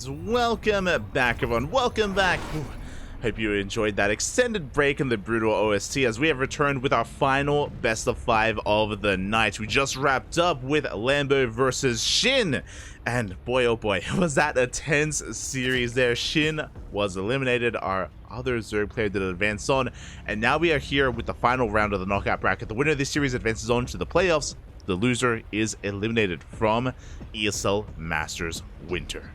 And welcome back, everyone. Welcome back. Hope you enjoyed that extended break in the Brutal OST as we have returned with our final best of 5 of the night. We just wrapped up with Lambo versus Shin. And boy, oh boy, was that a tense series there. Shin was eliminated. Our other Zerg player did advance on. And now we are here with the final round of the knockout bracket. The winner of this series advances on to the playoffs. The loser is eliminated from ESL Masters Winter.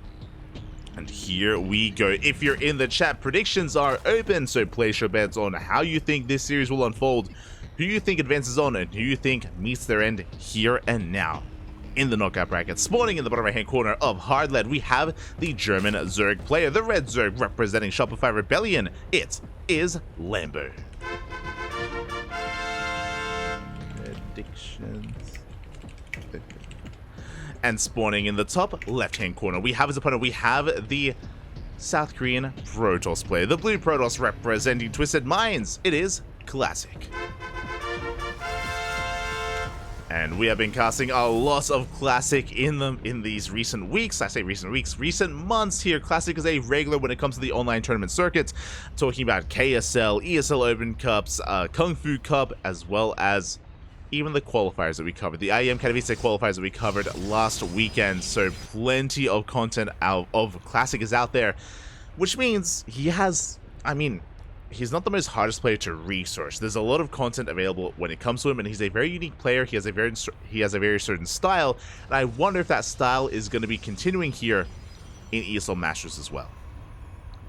And here we go. If you're in the chat, predictions are open, so place your bets on how you think this series will unfold, who you think advances on, and who you think meets their end here and now. In the knockout bracket, spawning in the bottom right hand corner of Hard Lead, we have the German Zerg player, the Red Zerg representing Shopify Rebellion. It is Lambo. Predictions. And spawning in the top left-hand corner, we have his opponent. We have the South Korean Protoss player, the Blue Protoss representing Twisted Minds. It is Classic. And we have been casting a lot of Classic in these recent weeks. I say recent weeks, recent months here. Classic is a regular when it comes to the online tournament circuits. Talking about KSL, ESL Open Cups, Kung Fu Cup, as well as even the qualifiers that we covered, the IEM PvZ qualifiers that we covered last weekend. So plenty of content out of Classic is out there, which means he has, he's not the most hardest player to research. There's a lot of content available when it comes to him, and he's a very unique player. He has a very certain style, and I wonder if that style is going to be continuing here in ESL Masters as well.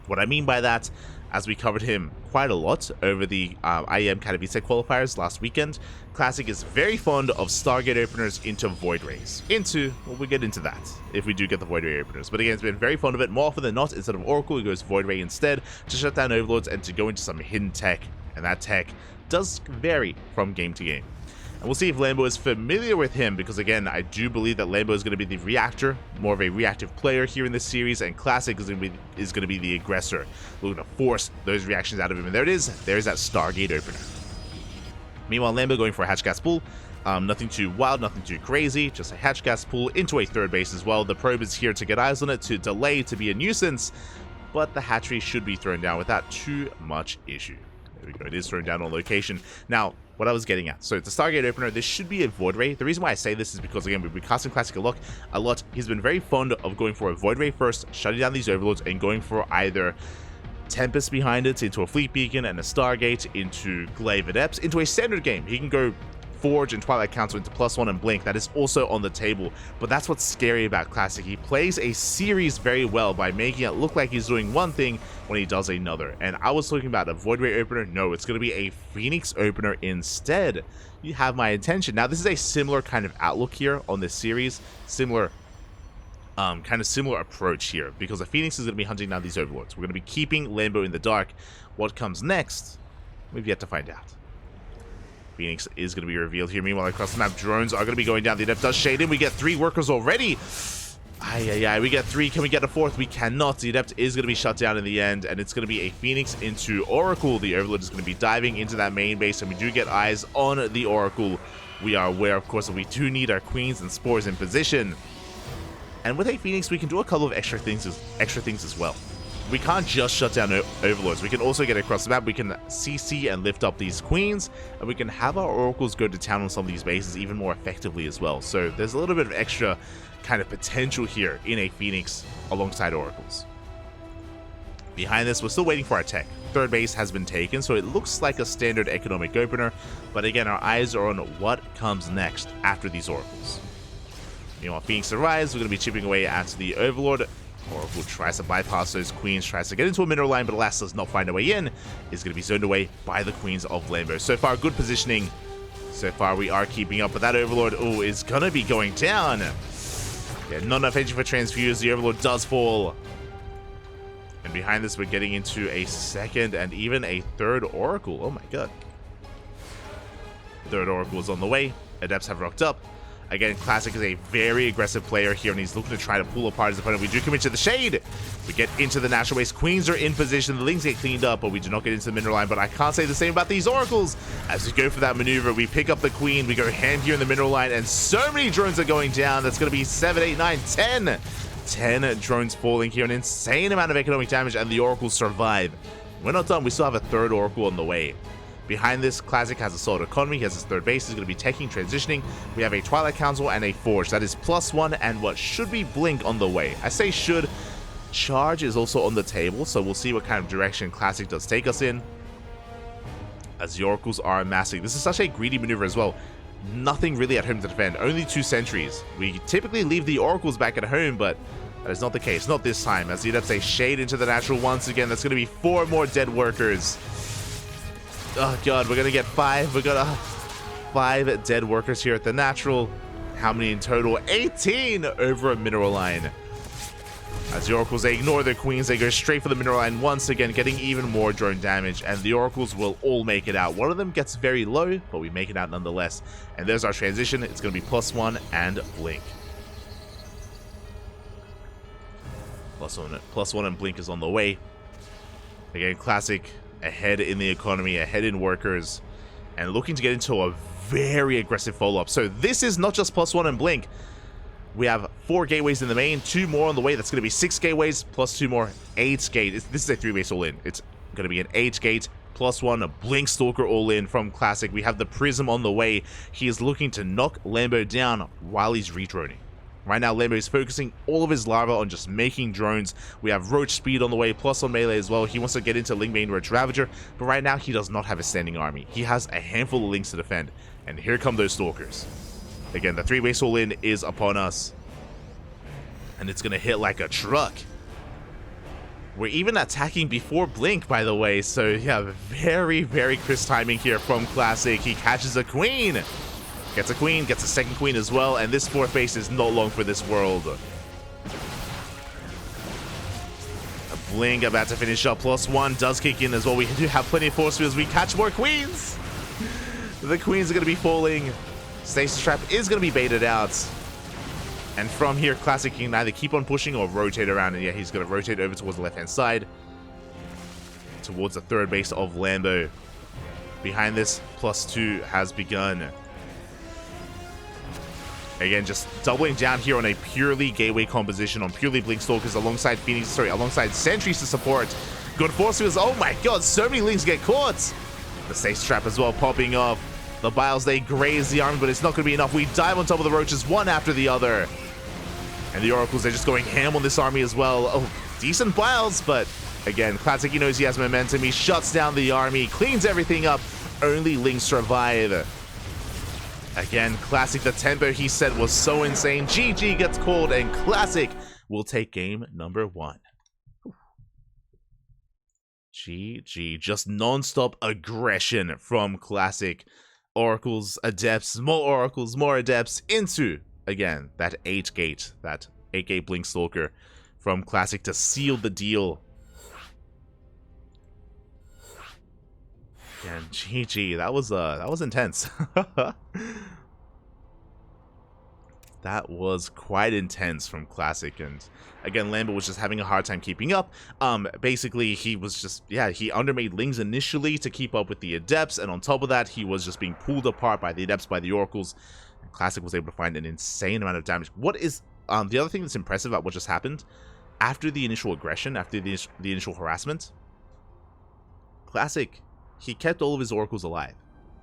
What I mean by that, as we covered him quite a lot over the IEM PvZ qualifiers last weekend, Classic is very fond of Stargate openers into Void Rays. Well, we'll get into that if we do get the Void Ray openers. But again, it's been very fond of it. More often than not, instead of Oracle, he goes Void Ray instead to shut down Overlords and to go into some hidden tech. And that tech does vary from game to game. And we'll see if Lambo is familiar with him, because again, I do believe that Lambo is going to be the reactor, more of a reactive player here in this series, and Classic is going to be the aggressor. We're going to force those reactions out of him, and there it is. There's that Stargate opener. Meanwhile, Lambo going for a hatch gas pull. Nothing too wild, nothing too crazy, just a hatch gas pull into a third base as well. The probe is here to get eyes on it, to delay, to be a nuisance, but the hatchery should be thrown down without too much issue. There we go, it is thrown down on location. Now, what I was getting at, so it's a Stargate opener. This should be a Void Ray. The reason why I say this is because, again, we've been casting Classic a lot. He's been very fond of going for a Void Ray first, shutting down these Overlords, and going for either Tempest behind it, into a Fleet Beacon and a Stargate, into Glaive Adepts, into a standard game. He can go Forge and Twilight Council into +1 and Blink. That is also on the table, but that's what's scary about Classic. He plays a series very well by making it look like he's doing one thing when he does another. And I was talking about a Void Ray opener. No, it's going to be a Phoenix opener instead. You have my attention. Now, this is a similar kind of outlook here on this series. Similar approach here, because the Phoenix is going to be hunting down these Overlords. We're going to be keeping Lambo in the dark. What comes next, we've yet to find out. Phoenix is going to be revealed here. Meanwhile, across the map, drones are going to be going down. The Adept does shade in. We get 3 workers already. We get 3. Can we get a 4th? We cannot. The Adept is going to be shut down in the end, and it's going to be a Phoenix into Oracle. The Overlord is going to be diving into that main base, and we do get eyes on the Oracle. We are aware, of course, that we do need our Queens and Spores in position. And with a Phoenix, we can do a couple of extra things as well. We can't just shut down Overlords. We can also get across the map. We can CC and lift up these Queens, and we can have our Oracles go to town on some of these bases even more effectively as well. So there's a little bit of extra kind of potential here in a Phoenix alongside Oracles. Behind this, we're still waiting for our tech. Third base has been taken, so it looks like a standard economic opener. But again, our eyes are on what comes next after these Oracles. Meanwhile, Phoenix arrives. We're going to be chipping away at the Overlord. Oracle tries to bypass those Queens, tries to get into a mineral line, but alas does not find a way in. Is going to be zoned away by the Queens of Lambo. So far, good positioning. So far, we are keeping up, but that Overlord, is going to be going down. Yeah, not enough energy for transfuse. The Overlord does fall. And behind this, we're getting into a second and even a third Oracle. Oh my god. Third Oracle is on the way. Adepts have rocked up. Again, Classic is a very aggressive player here, and he's looking to try to pull apart his opponent. We do commit to the shade. We get into the natural waste. Queens are in position. The Lings get cleaned up, but we do not get into the mineral line. But I can't say the same about these Oracles. As we go for that maneuver, we pick up the Queen. We go hand here in the mineral line, and so many drones are going down. That's going to be 7, 8, 9, 10. 10 drones falling here, an insane amount of economic damage, and the Oracles survive. We're not done, we still have a third Oracle on the way. Behind this, Classic has a solid economy, he has his third base, he's going to be taking, transitioning. We have a Twilight Council and a Forge. That is +1 and what should be Blink on the way. I say should. Charge is also on the table, so we'll see what kind of direction Classic does take us in. As the Oracles are amassing. This is such a greedy maneuver as well. Nothing really at home to defend, only 2 sentries. We typically leave the Oracles back at home, but that is not the case, not this time. As the Adepts a shade into the natural once again, that's going to be 4 more dead workers. Oh god, we're going to get 5. We're going to 5 dead workers here at the natural. How many in total? 18 over a mineral line. As the Oracles, they ignore their queens, they go straight for the mineral line once again, getting even more drone damage, and the Oracles will all make it out. One of them gets very low, but we make it out nonetheless. And there's our transition. It's going to be +1 and Blink. +1 and Blink is on the way. Again, Classic ahead in the economy, ahead in workers, and looking to get into a very aggressive follow-up. So this is not just +1 and Blink. We have 4 gateways in the main, 2 more on the way. That's going to be 6 gateways, plus 2 more, 8 gate. This is a 3-base all-in. It's going to be an 8 gate, +1, a Blink Stalker all-in from Classic. We have the Prism on the way. He is looking to knock Lambo down while he's redroning. Right now, Lambo is focusing all of his lava on just making drones. We have Roach Speed on the way, plus on melee as well. He wants to get into Ling Main Roach Ravager, but right now he does not have a standing army. He has a handful of Lings to defend, and here come those Stalkers. Again, the 3-base all-in is upon us, and it's going to hit like a truck. We're even attacking before Blink, by the way, so yeah, very, very crisp timing here from Classic. He catches a queen. Gets a queen, gets a second queen as well, and this 4th base is not long for this world. A Blink about to finish up, +1 does kick in as well. We do have plenty of force fields, we catch more queens! The queens are going to be falling. Stasis Trap is going to be baited out. And from here, Classic can either keep on pushing or rotate around, and yeah, he's going to rotate over towards the left-hand side. Towards the 3rd base of Lambo. Behind this, +2 has begun. Again, just doubling down here on a purely gateway composition, on purely Blink Stalkers alongside alongside sentries to support. Good force fields. Oh my god, so many Lings get caught. The Stasis Trap as well popping off. The Biles, they graze the army, but it's not going to be enough. We dive on top of the Roaches one after the other. And the Oracles, they're just going ham on this army as well. Oh, decent Biles, but again, Classic, he knows he has momentum. He shuts down the army, cleans everything up. Only Lings survive. Again, Classic, the tempo he set was so insane. GG gets called, and Classic will take game number 1. GG, just non-stop aggression from Classic. Oracles, Adepts, more Adepts, into, again, that 8-gate, Blink Stalker from Classic to seal the deal. And GG, that was intense. That was quite intense from Classic, and again, Lambo was just having a hard time keeping up. Basically, he was just, yeah, he undermade Lings initially to keep up with the Adepts, and on top of that, he was just being pulled apart by the Adepts, by the Oracles. And Classic was able to find an insane amount of damage. What is, the other thing that's impressive about what just happened, after the initial aggression, after the initial harassment, Classic, he kept all of his Oracles alive.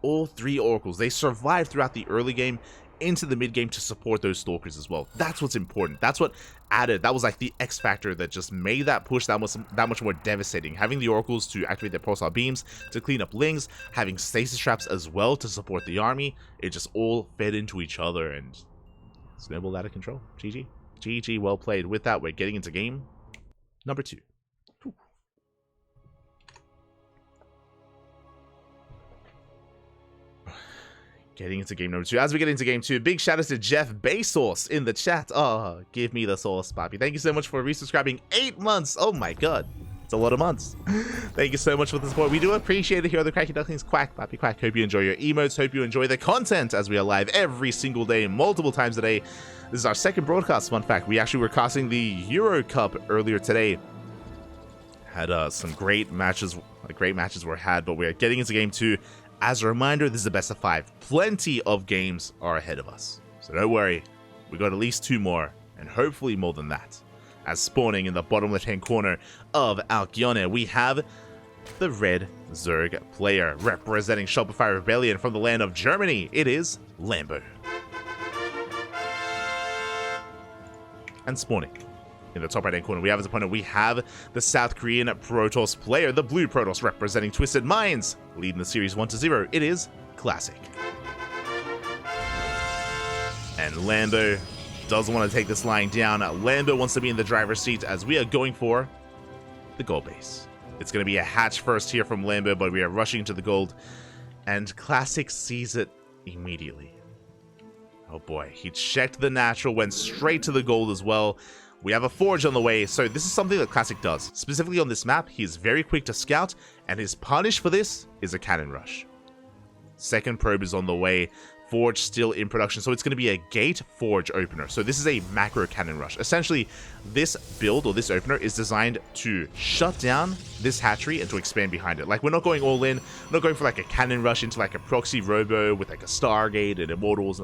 All 3 Oracles, they survived throughout the early game, into the mid game to support those Stalkers as well. That's what's important. That's what added. That was like the X factor that just made that push that much more devastating. Having the Oracles to activate their pulsar beams to clean up Lings, having Stasis Traps as well to support the army, it just all fed into each other and snowballed out of control. GG. GG, well played. With that, we're getting into game number 2. Getting into game number 2. As we get into game 2, big shout out to Jeff Bezos in the chat. Oh, give me the sauce, Papi. Thank you so much for resubscribing. 8 months. Oh my god. It's a lot of months. Thank you so much for the support. We do appreciate it here on the Cranky Ducklings. Quack, Papi, quack. Hope you enjoy your emotes. Hope you enjoy the content as we are live every single day, multiple times a day. This is our 2nd broadcast. Fun fact, we actually were casting the Euro Cup earlier today. Had some great matches. Great matches were had, but we're getting into game 2. As a reminder, this is the best of 5. Plenty of games are ahead of us. So don't worry, we got at least 2 more, and hopefully more than that. As spawning in the bottom left-hand corner of Alcyone, we have the red Zerg player representing Shopify Rebellion from the land of Germany. It is Lambo. And spawning in the top right-hand corner, we have as opponent, we have the South Korean Protoss player, the blue Protoss representing Twisted Minds, leading the series 1-0. It is Classic. And Lambo doesn't want to take this lying down. Lambo wants to be in the driver's seat as we are going for the gold base. It's going to be a hatch first here from Lambo, but we are rushing to the gold. And Classic sees it immediately. Oh boy, he checked the natural, went straight to the gold as well. We have a forge on the way, so this is something that Classic does. Specifically on this map, he is very quick to scout, and his punish for this is a cannon rush. Second probe is on the way. Forge still in production, so it's going to be a gate forge opener. So this is a macro cannon rush. Essentially, this build or this opener is designed to shut down this hatchery and to expand behind it. Like, we're not going all in. We're not going for like a cannon rush into like a proxy robo with like a Stargate and Immortals.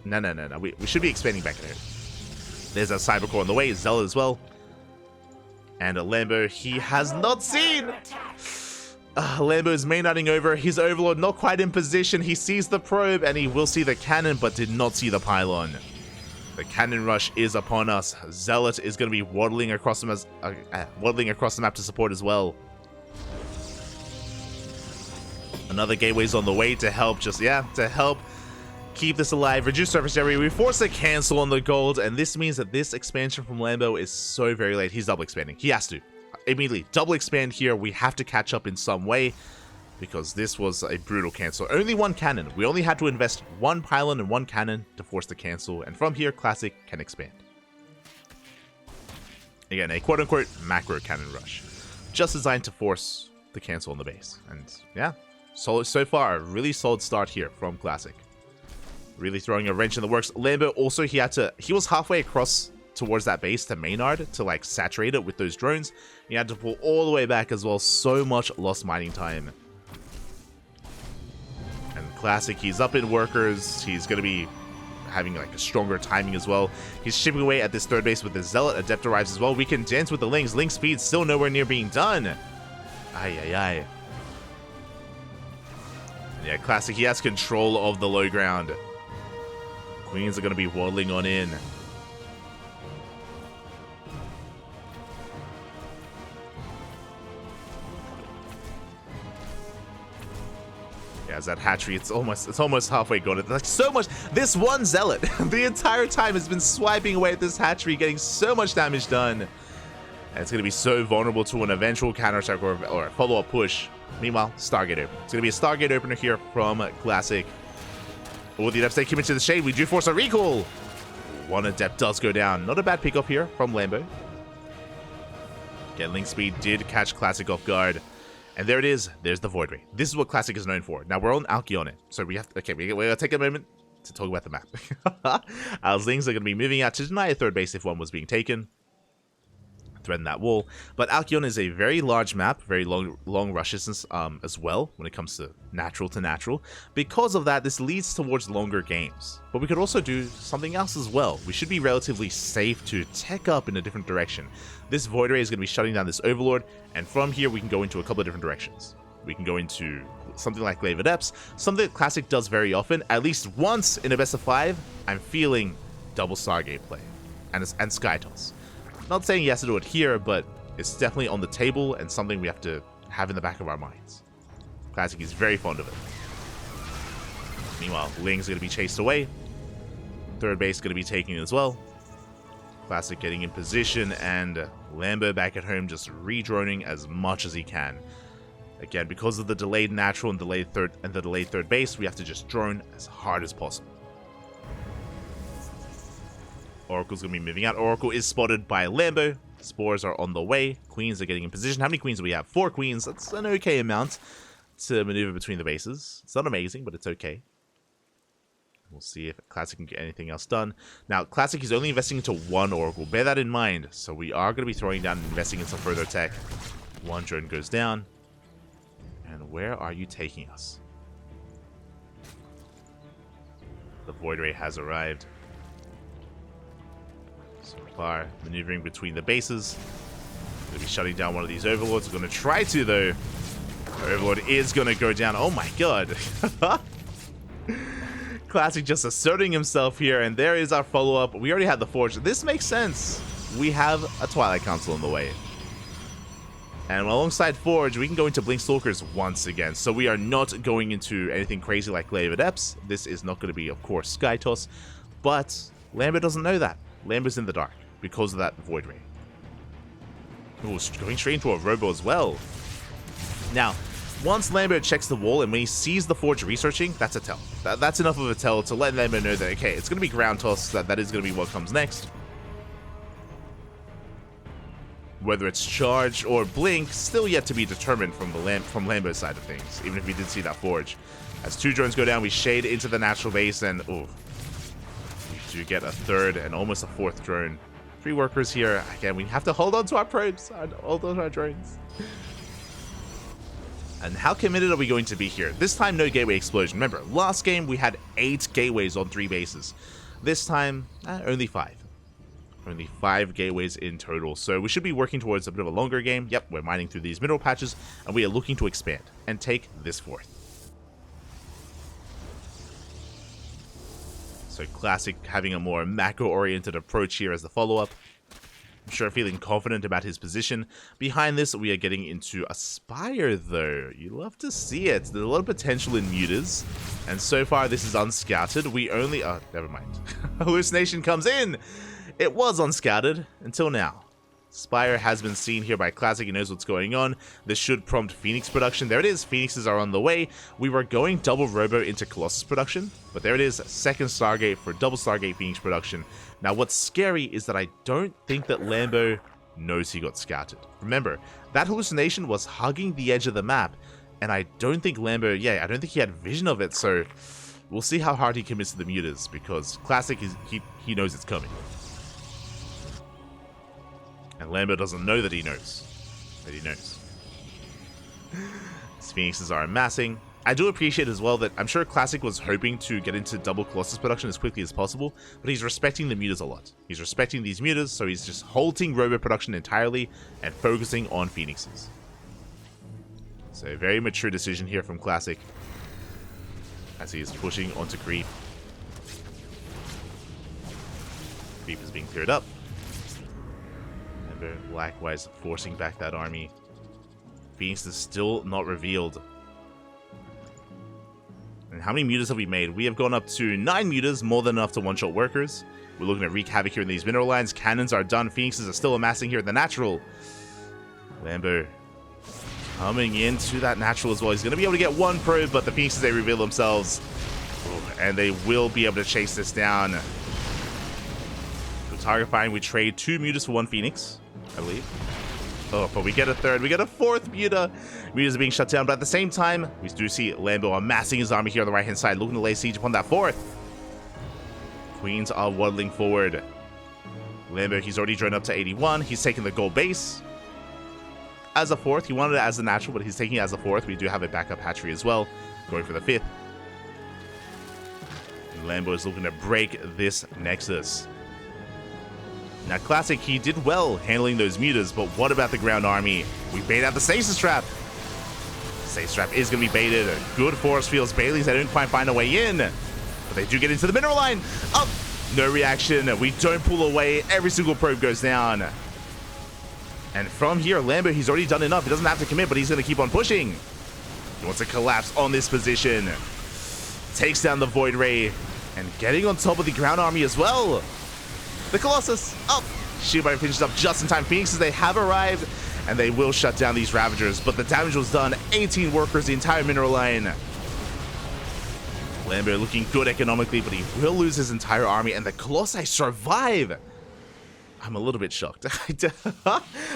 No. We should be expanding back there. There's a Cybercore on the way, Zealot as well. And a Lambo he has not seen. Lambo is main-nutting over. His Overlord not quite in position. He sees the probe and he will see the cannon, but did not see the pylon. The cannon rush is upon us. Zealot is going to be waddling across the map to support as well. Another gateway's on the way to help to help keep this alive. Reduce surface area. We force a cancel on the gold, and this means that this expansion from Lambo is so very late. He's double expanding. He has to. Immediately double expand here. We have to catch up in some way because this was a brutal cancel. Only one cannon. We only had to invest one pylon and one cannon to force the cancel, and from here Classic can expand. Again, a quote-unquote macro cannon rush, just designed to force the cancel on the base. And yeah, so far a really solid start here from Classic. Really throwing a wrench in the works. Lambo also, he was halfway across towards that base to Maynard to like saturate it with those drones. He had to pull all the way back as well. So much lost mining time. And Classic, he's up in workers. He's going to be having like a stronger timing as well. He's chipping away at this third base with the Zealot. Adept arrives as well. We can dance with the Lings. Link speed still nowhere near being done. Ay. Yeah, Classic, he has control of the low ground. Queens are going to be waddling on in. As that hatchery, it's almost halfway gone. It's like so much. This one Zealot the entire time has been swiping away at this hatchery, getting so much damage done. And it's going to be so vulnerable to an eventual counterattack or a follow-up push. Meanwhile, Stargate opener. It's going to be a Stargate opener here from Classic. Oh, the Adepts, they keep into the shade. We do force a recall. One Adept does go down. Not a bad pick up here from Lambo. Again, Link Speed did catch Classic off guard. And there it is. There's the Void Ray. This is what Classic is known for. Now we're on Alcyone, so we have to. Okay, we're gonna take a moment to talk about the map. Our Zlings are gonna be moving out to deny a third base if one was being taken. Threaten that wall. But Alcyone is a very large map, very long rush distance as well when it comes to natural. Because of that, this leads towards longer games. But we could also do something else as well. We should be relatively safe to tech up in a different direction. This Void Ray is going to be shutting down this Overlord, and from here we can go into a couple of different directions. We can go into something like Glaive Adepts, something that Classic does very often. At least once in a best of 5, I'm feeling double Stargate play and Sky Toss. Not saying he has to do it here, but it's definitely on the table and something we have to have in the back of our minds. Classic is very fond of it. Meanwhile, Ling's going to be chased away. Third base going to be taken as well. Classic getting in position, and Lambo back at home just redroning as much as he can. Again, because of the delayed natural and delayed third base, we have to just drone as hard as possible. Oracle's going to be moving out. Oracle is spotted by Lambo. Spores are on the way. Queens are getting in position. How many queens do we have? 4 queens. That's an okay amount to maneuver between the bases. It's not amazing, but it's okay. We'll see if Classic can get anything else done. Now, Classic is only investing into 1 Oracle. Bear that in mind. So we are going to be throwing down and investing in some further tech. 1 drone goes down. And where are you taking us? The Void Ray has arrived. So far, maneuvering between the bases. Going to be shutting down one of these overlords. We're going to try to, though. Overlord is going to go down. Oh my god. Classic just asserting himself here, and there is our follow-up. We already had the Forge. This makes sense. We have a Twilight Council in the way. And alongside Forge, we can go into Blink Stalkers once again. So we are not going into anything crazy like Glaive Adepts. This is not going to be, of course, Sky Toss. But Lambo doesn't know that. Lambo's in the dark because of that Void Ray. Oh, going straight into a Robo as well. Now, once Lambo checks the wall and when he sees the Forge researching, that's a tell. That's enough of a tell to let Lambo know that, okay, it's going to be Ground Toss. That is going to be what comes next. Whether it's Charge or Blink, still yet to be determined from Lambo's side of things, even if we did see that Forge. As 2 drones go down, we shade into the natural base, and oh, we do get a 3rd and almost a 4th drone. 3 workers here. Again, we have to hold on to our probes, hold on to our drones. And how committed are we going to be here? This time, no gateway explosion. Remember, last game we had 8 gateways on 3 bases. This time, only 5. Only 5 gateways in total, so we should be working towards a bit of a longer game. Yep, we're mining through these mineral patches, and we are looking to expand and take this 4th. So Classic having a more macro-oriented approach here as the follow-up. I'm sure feeling confident about his position. Behind this, we are getting into Aspire, though. You love to see it. There's a lot of potential in Mutas, and so far this is unscouted. We only... oh, never mind. Hallucination comes in! It was unscouted until now. Spire has been seen here by Classic. He knows what's going on. This should prompt Phoenix production. There it is. Phoenixes are on the way. We were going double Robo into Colossus production, but there it is. 2nd Stargate for double Stargate Phoenix production. Now, what's scary is that I don't think that Lambo knows he got scouted. Remember, that hallucination was hugging the edge of the map, and I don't think Lambo, I don't think he had vision of it, so we'll see how hard he commits to the mutas, because Classic, he knows it's coming. And Lambo doesn't know that he knows. His Phoenixes are amassing. I do appreciate as well that I'm sure Classic was hoping to get into double Colossus production as quickly as possible, but he's respecting the mutas a lot. He's respecting these mutas, so he's just halting Robo production entirely and focusing on Phoenixes. So a very mature decision here from Classic as he is pushing onto Creep. Creep is being cleared up. Likewise forcing back that army. Phoenix is still not revealed. And how many mutas have we made? We have gone up to 9 mutas, more than enough to one-shot workers. We're looking to wreak havoc here in these mineral lines. Cannons are done. Phoenixes are still amassing here in the natural. Lambo coming into that natural as well. He's going to be able to get 1 probe, but the Phoenixes, they reveal themselves. And they will be able to chase this down. So target firing, we trade 2 mutas for 1 Phoenix, I believe. Oh, but we get a 3rd. We get a 4th muta. Mutas are being shut down, but at the same time, we do see Lambo amassing his army here on the right-hand side, looking to lay siege upon that 4th. Queens are waddling forward. Lambo, he's already drawn up to 81. He's taking the gold base as a 4th. He wanted it as a natural, but he's taking it as a 4th. We do have a backup hatchery as well, going for the 5th. And Lambo is looking to break this Nexus. Now, Classic, he did well handling those mutas, but what about the ground army? We bait out the Stasis Trap. Stasis Trap is going to be baited. Good force fields. Baileys, they didn't quite find a way in, but they do get into the mineral line. Up. No reaction. We don't pull away. Every single probe goes down. And from here, Lambo, he's already done enough. He doesn't have to commit, but he's going to keep on pushing. He wants to collapse on this position. Takes down the Void Ray and getting on top of the ground army as well. The Colossus up. Shield finishes up just in time. Phoenixes, they have arrived, and they will shut down these Ravagers, but the damage was done. 18 workers, the entire mineral line. Lambo looking good economically, but he will lose his entire army, and the Colossi survive. I'm a little bit shocked.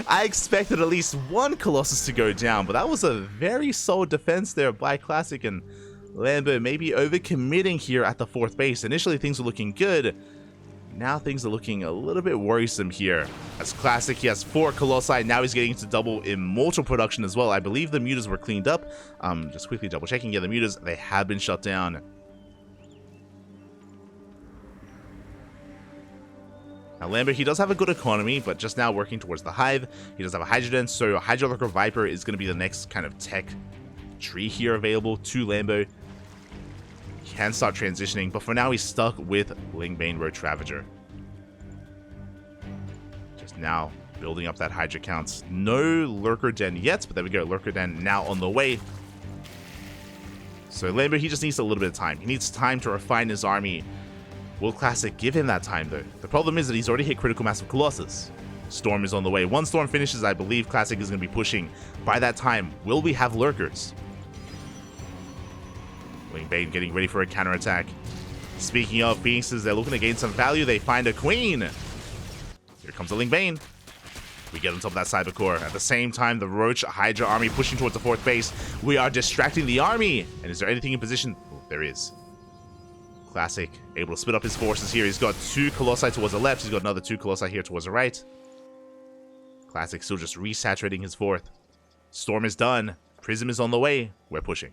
I expected at least 1 Colossus to go down, but that was a very solid defense there by Classic, and Lambo maybe overcommitting here at the 4th base. Initially, things were looking good. Now things are looking a little bit worrisome here. As Classic, he has 4 Colossi. Now he's getting into double Immortal production as well. I believe the mutas were cleaned up. Just quickly double checking. Yeah, the mutas, they have been shut down. Now, Lambo, he does have a good economy, but just now working towards the Hive. He does have a Hydroden, so Hydrolurker Viper is going to be the next kind of tech tree here available to Lambo. He can start transitioning, but for now he's stuck with Lingbane Roach Ravager. Just now building up that Hydra counts. No Lurker Den yet, but there we go. Lurker Den now on the way. So Lambo, he just needs a little bit of time. He needs time to refine his army. Will Classic give him that time, though? The problem is that he's already hit critical mass of Colossus. Storm is on the way. Once Storm finishes, I believe Classic is going to be pushing. By that time, will we have Lurkers? Lingbane getting ready for a counterattack. Speaking of Phoenixes, they're looking to gain some value. They find a Queen. Here comes the Lingbane. We get on top of that Cyber Core. At the same time, the Roach Hydra army pushing towards the 4th base. We are distracting the army. And is there anything in position? Oh, there is. Classic able to split up his forces here. He's got 2 Colossi towards the left. He's got another 2 Colossi here towards the right. Classic still just resaturating his 4th. Storm is done. Prism is on the way. We're pushing.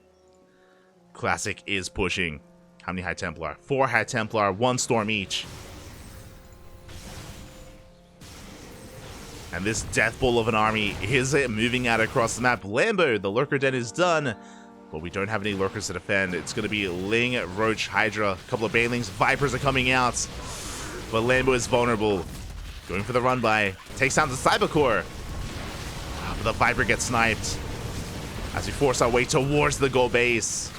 Classic is pushing. How many High Templar? 4 High Templar, 1 Storm each. And this death ball of an army is moving out across the map. Lambo, the Lurker Den is done. But we don't have any Lurkers to defend. It's going to be Ling, Roach, Hydra, a couple of Banelings. Vipers are coming out. But Lambo is vulnerable. Going for the run by. Takes down the Cyber Core. But the Viper gets sniped. As we force our way towards the goal base.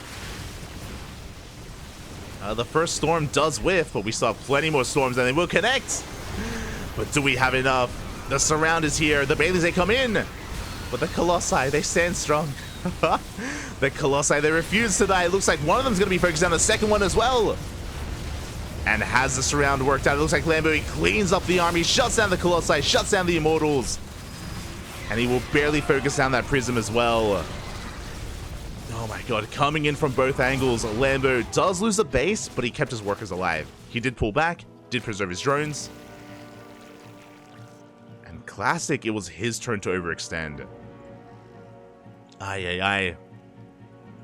The first storm does whiff, but we still have plenty more storms and they will connect. But do we have enough? The surround is here. The Banelings, they come in. But the Colossi, they stand strong. The Colossi, they refuse to die. It looks like one of them is going to be focused on the second one as well. And has the surround worked out? It looks like Lambo, he cleans up the army, shuts down the Colossi, shuts down the Immortals. And he will barely focus down that Prism as well. Oh my god, coming in from both angles. Lambo does lose a base, but he kept his workers alive. He did pull back, did preserve his drones. And Classic, it was his turn to overextend. Aye.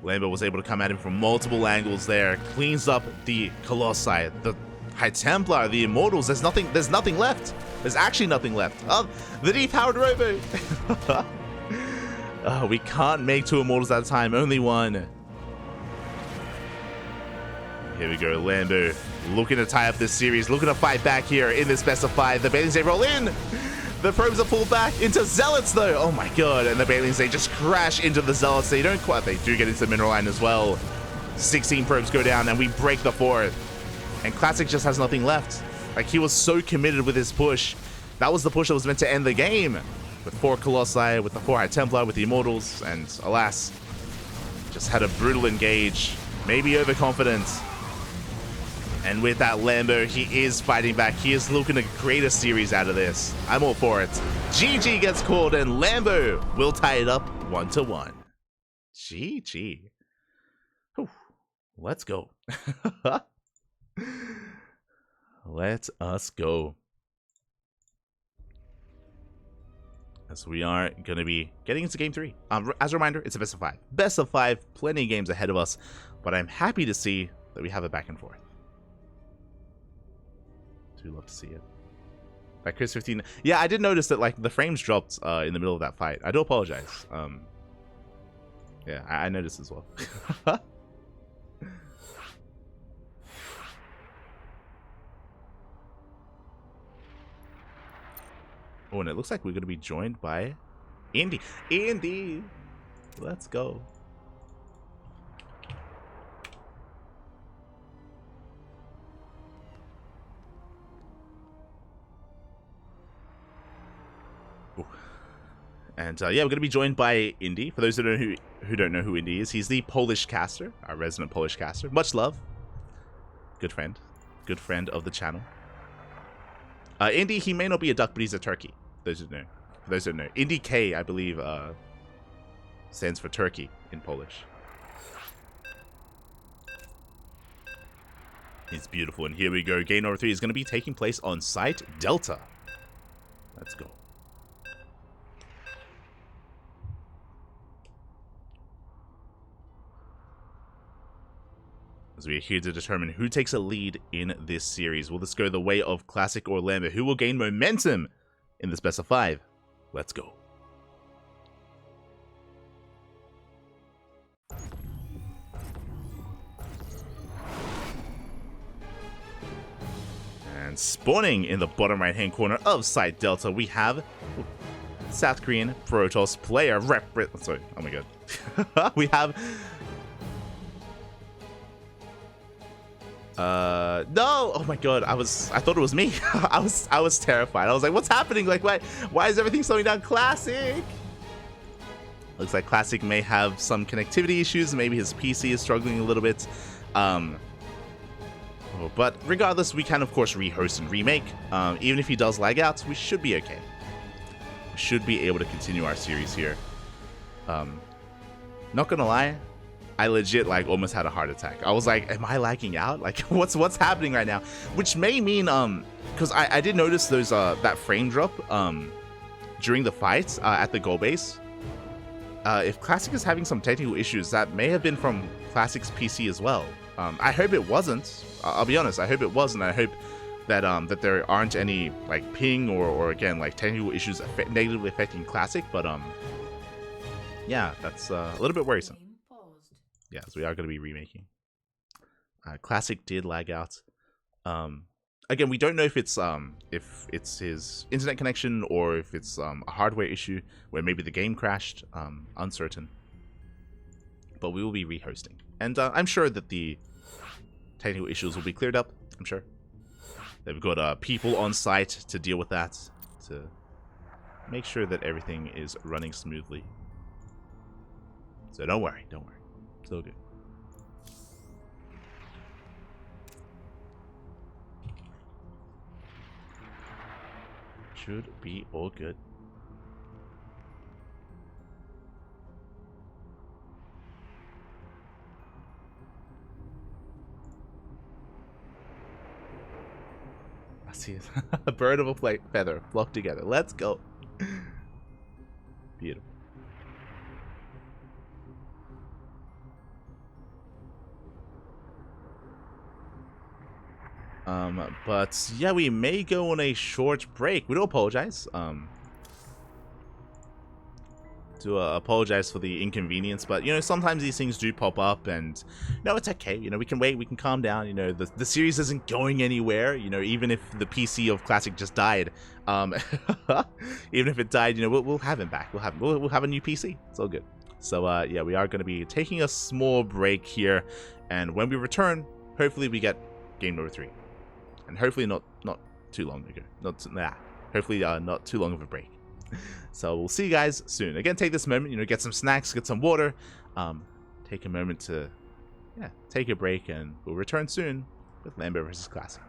Lambo was able to come at him from multiple angles there. Cleans up the Colossi, the High Templar, the Immortals. There's nothing left. There's actually nothing left. Oh, the depowered Robo. Oh, we can't make 2 Immortals at a time, only 1. Here we go, Lambo looking to tie up this series, looking to fight back here in this best of 5. The Banelings, they roll in. The probes are pulled back into Zealots, though. Oh my god. And the Banelings, they just crash into the Zealots. They don't quite. They do get into the mineral line as well. 16 probes go down, and we break the 4th. And Classic just has nothing left. Like, he was so committed with his push. That was the push that was meant to end the game. With 4 Colossi, with the 4 High Templar, with the Immortals. And alas, just had a brutal engage. Maybe overconfident. And with that Lambo, he is fighting back. He is looking to create a series out of this. I'm all for it. GG gets called, and Lambo will tie it up 1-1. GG. Whew. Let's go. Let us go. As we are going to be getting into Game 3. As a reminder, it's a best of 5. Best of 5, plenty of games ahead of us. But I'm happy to see that we have it back and forth. Do love to see it. By Chris 15. Yeah, I did notice that like the frames dropped in the middle of that fight. I do apologize. Yeah, I noticed as well. Oh, and it looks like we're going to be joined by Indy. Indy! Let's go. And yeah, we're going to be joined by Indy. For those who don't know who Indy is, he's the Polish caster, our resident Polish caster. Much love. Good friend of the channel. Indy, he may not be a duck, but he's a turkey. For those who don't know. Indy K, I believe, stands for turkey in Polish. It's beautiful, and here we go. Game number 3 is going to be taking place on site Delta. Let's go. as we are here to determine who takes a lead in this series. Will this go the way of Classic or Lambo? Who will gain momentum in this best of 5? Let's go. And spawning in the bottom right hand corner of Site Delta, we have South Korean Protoss player sorry, oh my god. We have no, oh my god, I thought it was me. I was terrified. I was like, what's happening? Like, why is everything slowing down? Classic. Looks like Classic may have some connectivity issues. Maybe his PC is struggling a little bit. But regardless, we can of course rehost and remake. Even if he does lag out, we should be okay. We should be able to continue our series here. Not gonna lie, I legit like almost had a heart attack. I was like, am I lagging out? Like, what's happening right now? Which may mean because I did notice there's that frame drop during the fight at the goal base. If Classic is having some technical issues, that may have been from Classic's PC as well. I hope it wasn't. I'll be honest, I hope it wasn't. I hope that that there aren't any like ping or again like technical issues negatively affecting Classic. But yeah, that's a little bit worrisome. Yeah, so we are going to be remaking. Classic did lag out. Again, we don't know if it's his internet connection or if it's a hardware issue where maybe the game crashed. Uncertain. But we will be rehosting, and I'm sure that the technical issues will be cleared up. I'm sure they've got people on site to deal with that, to make sure that everything is running smoothly. So don't worry, it's all good. Should be all good. I see it. A bird of a feather flock together. Let's go. Beautiful. But yeah, we may go on a short break. We do apologize. Apologize for the inconvenience, but you know, sometimes these things do pop up, and no, it's okay. You know, we can wait, we can calm down. You know, the series isn't going anywhere. You know, even if the PC of Classic just died, even if it died, you know, we'll have him back. We'll have a new PC. It's all good. So yeah, we are going to be taking a small break here, and when we return, hopefully we get game number 3. And hopefully not too long ago. Hopefully not too long of a break. So we'll see you guys soon. Again, take this moment, you know, get some snacks, get some water. Take a moment to, take a break, and we'll return soon with Lambo versus Classic.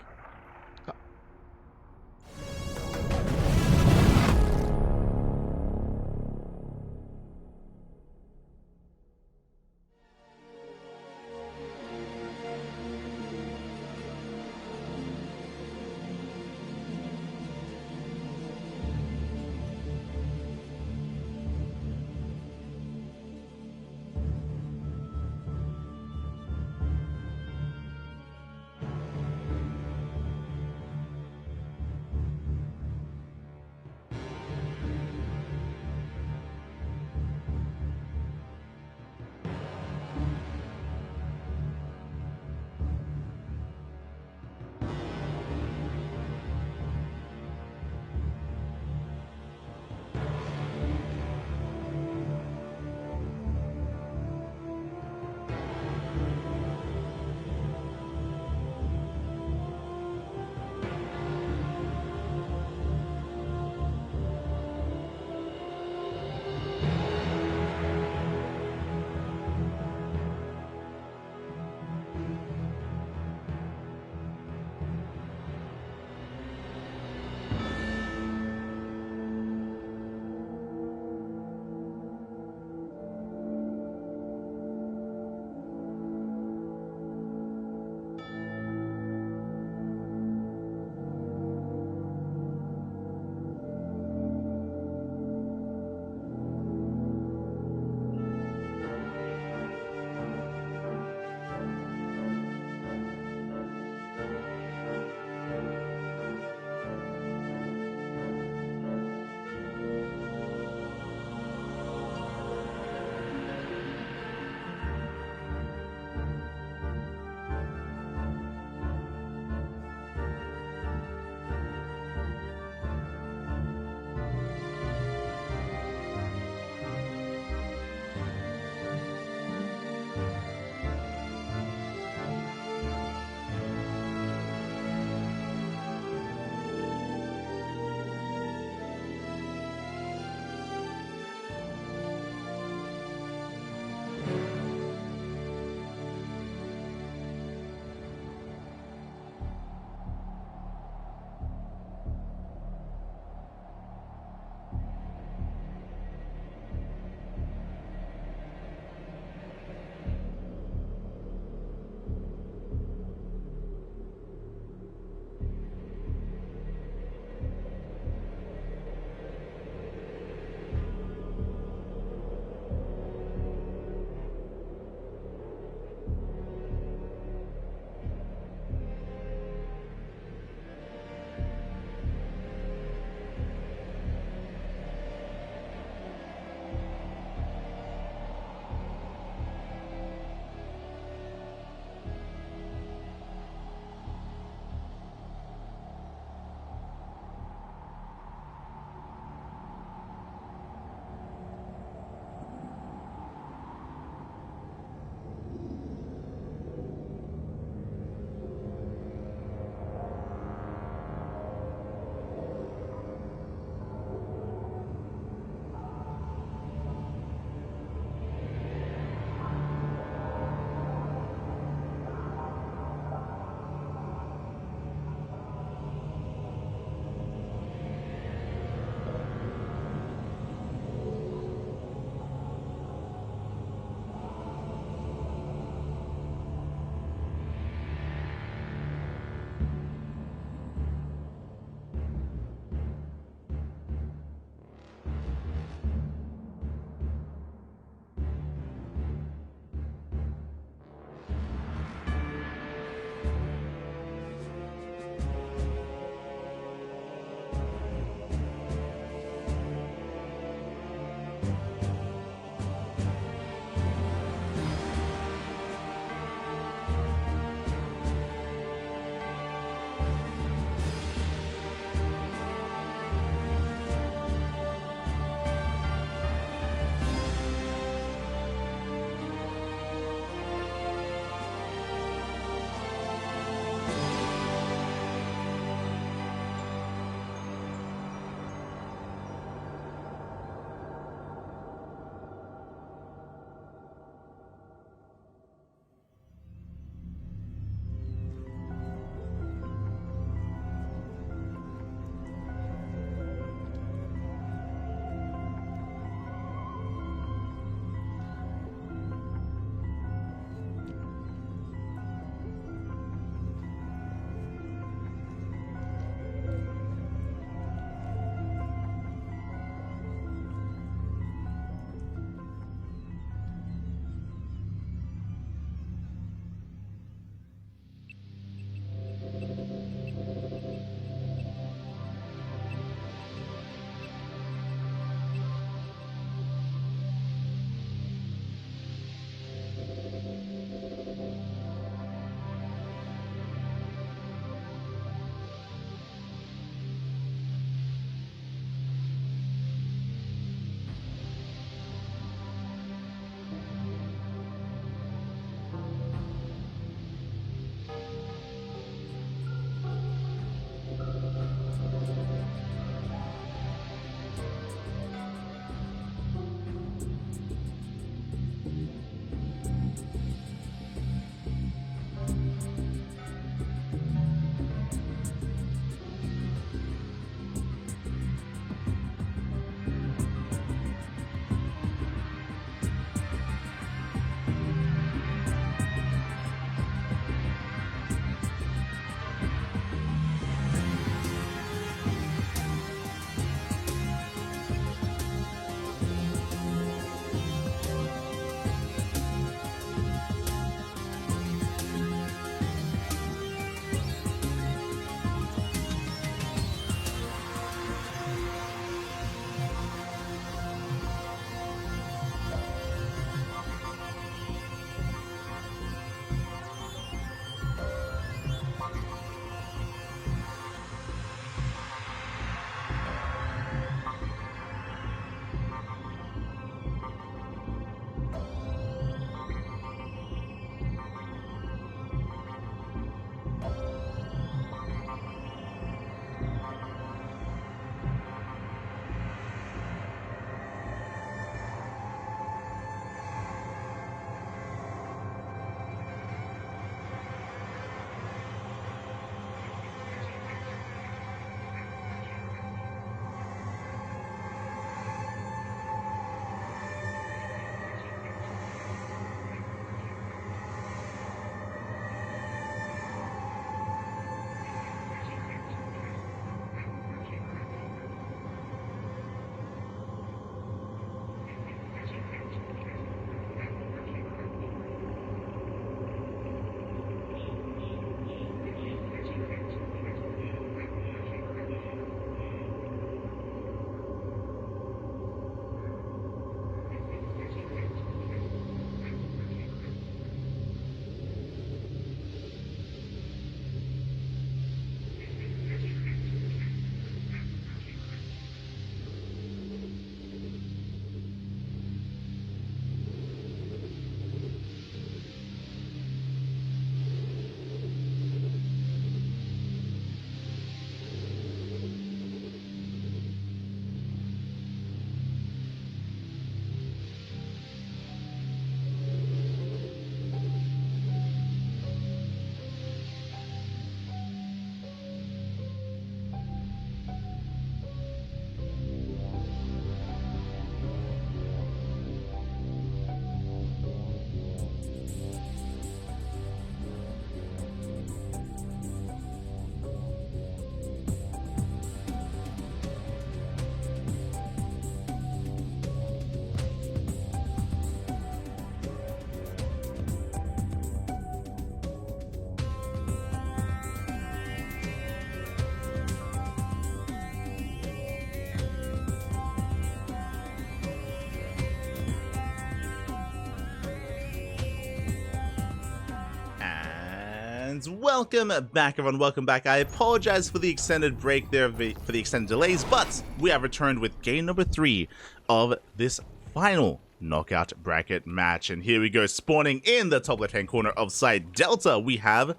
And welcome back, everyone. Welcome back. I apologize for the extended break there, for the extended delays, but we have returned with game number 3 of this final knockout bracket match. And here we go, spawning in the top left-hand corner of side Delta, we have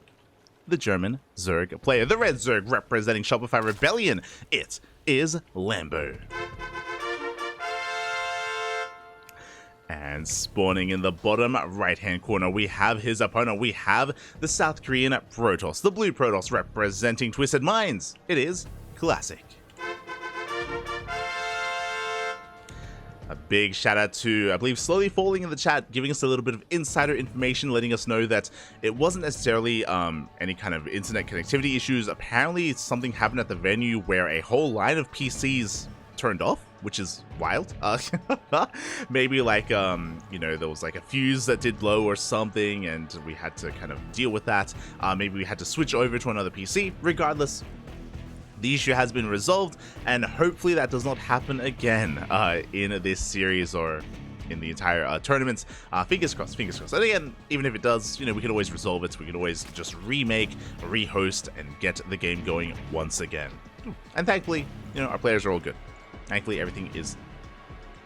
the German Zerg player, the red Zerg representing Shopify Rebellion. It is Lambo. And spawning in the bottom right-hand corner, we have his opponent. We have the South Korean Protoss, the blue Protoss representing Twisted Minds. It is Classic. A big shout out to, I believe, Slowly Falling in the chat, giving us a little bit of insider information, letting us know that it wasn't necessarily any kind of internet connectivity issues. Apparently, something happened at the venue where a whole line of PCs turned off, which is wild. Maybe like you know, there was like a fuse that did blow or something, and we had to kind of deal with that. Maybe we had to switch over to another PC. Regardless, the issue has been resolved, and hopefully that does not happen again in this series or in the entire tournaments. Fingers crossed, fingers crossed. And again, even if it does, you know, we can always resolve it. We can always just remake, rehost, and get the game going once again. And thankfully, you know, our players are all good. Thankfully, everything is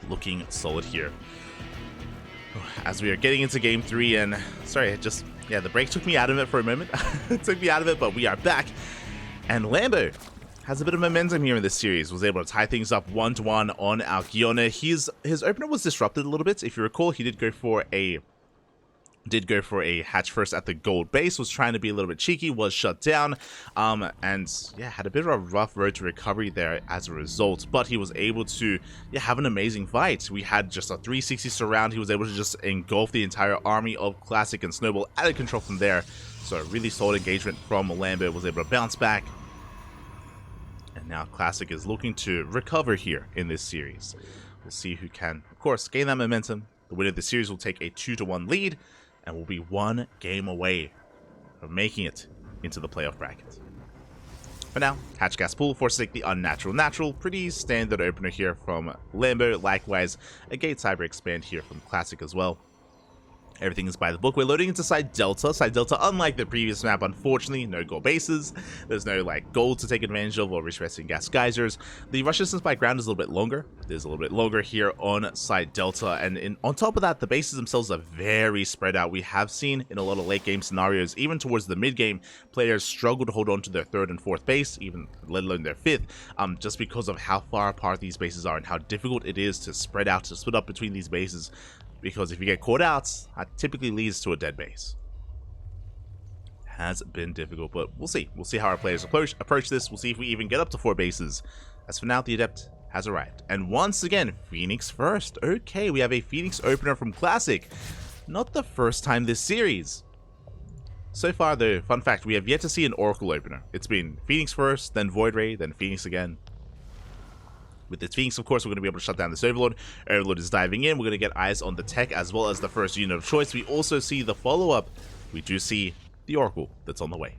looking solid here. As we are getting into game 3, and sorry, the break took me out of it for a moment. It took me out of it, but we are back. And Lambo has a bit of momentum here in this series. Was able to tie things up 1-1 on Alkiona. His opener was disrupted a little bit. If you recall, he did go for a hatch first at the gold base, was trying to be a little bit cheeky, was shut down, and yeah, had a bit of a rough road to recovery there as a result, but he was able to have an amazing fight. We had just a 360 surround. He was able to just engulf the entire army of Classic and snowball out of control from there. So a really solid engagement from Lambo, was able to bounce back, and now Classic is looking to recover here in this series. We'll see who can, of course, gain that momentum. The winner of the series will take a 2-1 lead, and will be one game away from making it into the playoff bracket. For now, Hatch Gas Pool, Forsake the Unnatural Natural. Pretty standard opener here from Lambo. Likewise, a Gate Cyber Expand here from Classic as well. Everything is by the book. We're loading into Side Delta. Side Delta, unlike the previous map, unfortunately, no gold bases. There's no like gold to take advantage of or resting gas geysers. The rush distance by ground is a little bit longer. There's a little bit longer here on Side Delta, and on top of that, the bases themselves are very spread out. We have seen in a lot of late game scenarios, even towards the mid game, players struggle to hold on to their 3rd and 4th base, even let alone their 5th, just because of how far apart these bases are and how difficult it is to spread out, to split up between these bases. Because if you get caught out, that typically leads to a dead base. Has been difficult, but we'll see. We'll see how our players approach this. We'll see if we even get up to 4 bases. As for now, the Adept has arrived. And once again, Phoenix first. Okay, we have a Phoenix opener from Classic. Not the first time this series. So far, though, fun fact, we have yet to see an Oracle opener. It's been Phoenix first, then Void Ray, then Phoenix again. With this Phoenix, of course, we're going to be able to shut down this Overlord. Overlord is diving in. We're going to get eyes on the tech as well as the first unit of choice. We also see the follow-up. We do see the Oracle that's on the way.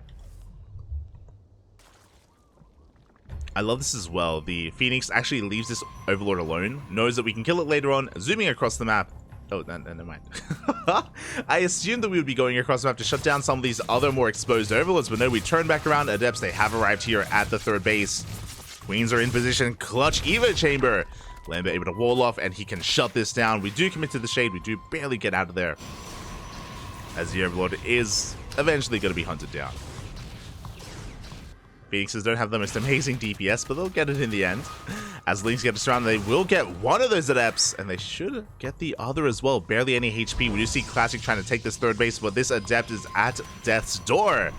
I love this as well. The Phoenix actually leaves this Overlord alone, knows that we can kill it later on, zooming across the map. Oh, never mind. I assumed that we would be going across the map to shut down some of these other more exposed Overlords, but no, we turn back around. Adepts, they have arrived here at the 3rd base. Queens are in position. Clutch Evo Chamber. Lambo able to wall off, and he can shut this down. We do commit to the shade. We do barely get out of there, as the Overlord is eventually going to be hunted down. Phoenixes don't have the most amazing DPS, but they'll get it in the end. As Lynx get surrounded, they will get one of those Adepts, and they should get the other as well. Barely any HP. We do see Classic trying to take this 3rd base, but this Adept is at death's door.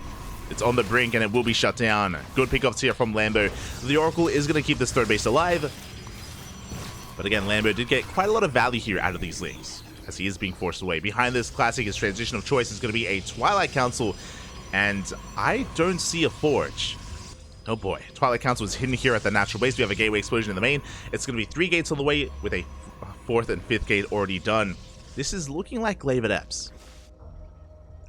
It's on the brink, and it will be shut down. Good pickoffs here from Lambo. The Oracle is going to keep this 3rd base alive. But again, Lambo did get quite a lot of value here out of these links, as he is being forced away. Behind this, Classic, his transition of choice is going to be a Twilight Council, and I don't see a Forge. Oh boy. Twilight Council is hidden here at the natural base. We have a Gateway Explosion in the main. It's going to be 3 gates on the way, with a 4th and 5th gate already done. This is looking like Glaive Adepts.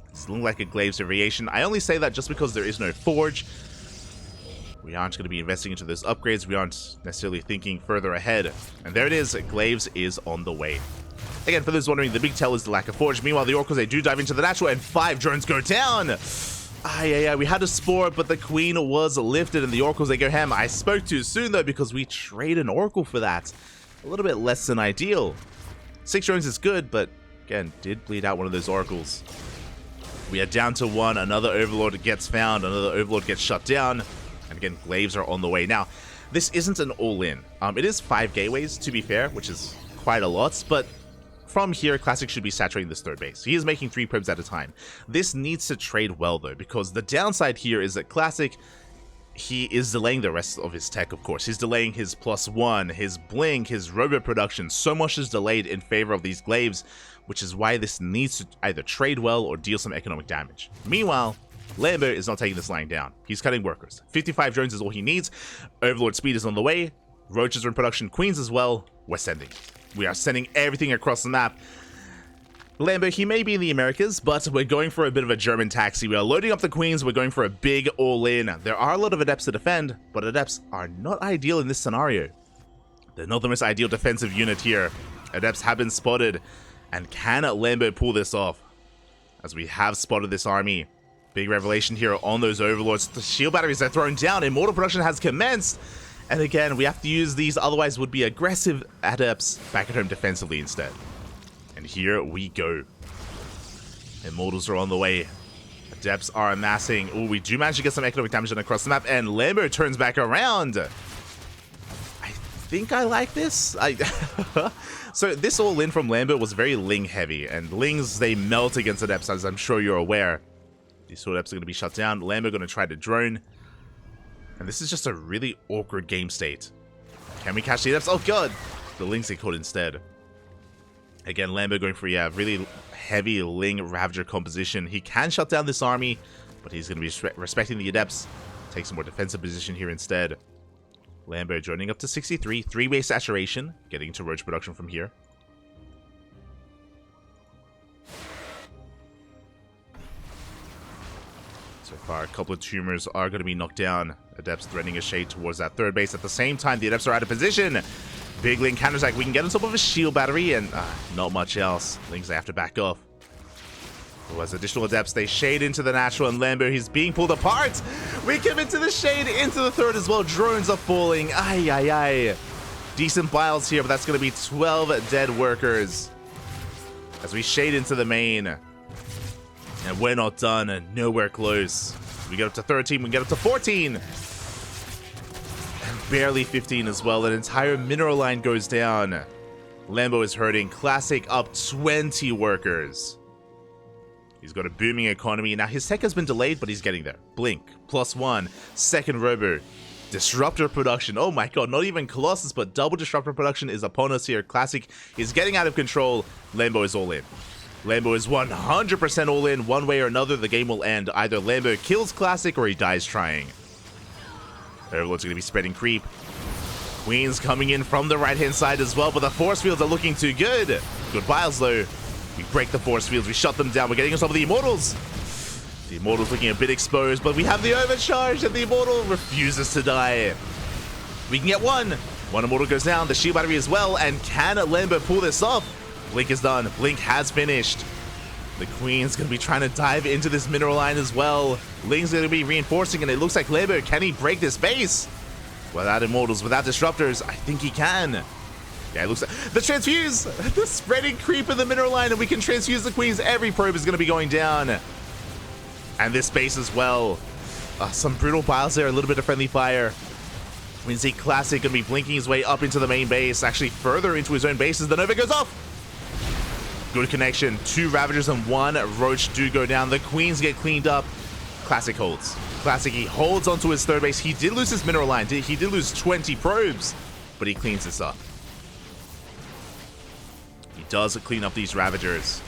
It's looking like a Glaives variation. I only say that just because there is no Forge. We aren't going to be investing into those upgrades. We aren't necessarily thinking further ahead. And there it is. Glaives is on the way. Again, for those wondering, the big tell is the lack of Forge. Meanwhile, the Oracles, they do dive into the natural, and 5 drones go down. Yeah, we had a spore, but the queen was lifted and the oracles, they go ham. I spoke too soon though because we trade an oracle for that. A little bit less than ideal. 6 drones is good, but again, did bleed out one of those oracles. We are down to 1. Another overlord gets found. Another overlord gets shut down. And again, glaives are on the way. Now, this isn't an all-in. It is 5 gateways, to be fair, which is quite a lot, but from here, Classic should be saturating this third base. He is making 3 probes at a time. This needs to trade well, though, because the downside here is that Classic, he is delaying the rest of his tech, of course. He's delaying his +1, his blink, his robot production. So much is delayed in favor of these glaives, which is why this needs to either trade well or deal some economic damage. Meanwhile, Lambo is not taking this line down. He's cutting workers. 55 drones is all he needs. Overlord speed is on the way. Roaches are in production. Queens as well. We're sending. We are sending everything across the map. Lambo, he may be in the Americas, but we're going for a bit of a German taxi. We are loading up the queens. We're going for a big all-in. There are a lot of adepts to defend, but adepts are not ideal in this scenario. They're not the most ideal defensive unit here. Adepts have been spotted. And can Lambo pull this off? As we have spotted this army. Big revelation here on those overlords. The shield batteries are thrown down. Immortal production has commenced. And again, we have to use these, otherwise would be aggressive adepts back at home defensively instead. And here we go. Immortals are on the way. Adepts are amassing. Oh, we do manage to get some economic damage across the map. And Lambo turns back around. I think I like this. So this all-in from Lambo was very Ling heavy. And Lings, they melt against adepts, as I'm sure you're aware. These two adepts are going to be shut down. Lambo going to try to drone. And this is just a really awkward game state. Can we catch the adepts? Oh god! The Lings get caught instead. Again, Lambo going for a really heavy Ling Ravager composition. He can shut down this army, but he's going to be respecting the adepts. Take some more defensive position here instead. Lambo joining up to 63. 3-way saturation. Getting into roach production from here. So far, a couple of tumors are going to be knocked down. Adepts threading a shade towards that third base. At the same time, the adepts are out of position. Big Ling counterattack. We can get on top of a shield battery and not much else. Lings, they have to back off. As additional adepts, they shade into the natural, and Lambo, he's being pulled apart. We come into the shade, into the third as well. Drones are falling. Ay. Decent biles here, but that's going to be 12 dead workers. As we shade into the main. And we're not done, and nowhere close. We get up to 13, we get up to 14. And barely 15 as well. An entire mineral line goes down. Lambo is hurting. Classic up 20 workers. He's got a booming economy. Now, his tech has been delayed, but he's getting there. Blink, +1, second robo. Disruptor production. Oh my god, not even Colossus, but double disruptor production is upon us here. Classic is getting out of control. Lambo is all in. Lambo is 100% all in. One way or another, the game will end. Either Lambo kills Classic or he dies trying. Overlord's going to be spreading creep. Queens coming in from the right-hand side as well, but the force fields are looking too good. Good biles, though. We break the force fields, we shut them down, we're getting on top of the Immortals. The Immortal's looking a bit exposed, but we have the overcharge, and the Immortal refuses to die. We can get one. One Immortal goes down, the shield battery as well, and can Lambo pull this off? Blink is done, Blink has finished. The Queen's going to be trying to dive into this mineral line as well. Ling's going to be reinforcing, and it looks like Lambo, can he break this base? Without Immortals, without Disruptors, I think he can. Yeah, it looks like the transfuse, the spreading creep in the mineral line, and we can transfuse the Queens. Every probe is going to be going down. And this base as well. Some brutal biles there, a little bit of friendly fire. We see Classic going to be blinking his way up into the main base, actually further into his own bases. The Nova goes off. Good connection. 2 Ravagers and 1 Roach do go down. The Queens get cleaned up. Classic holds. Classic, he holds onto his third base. He did lose his mineral line. He did lose 20 probes, but he cleans this up. He does clean up these Ravagers.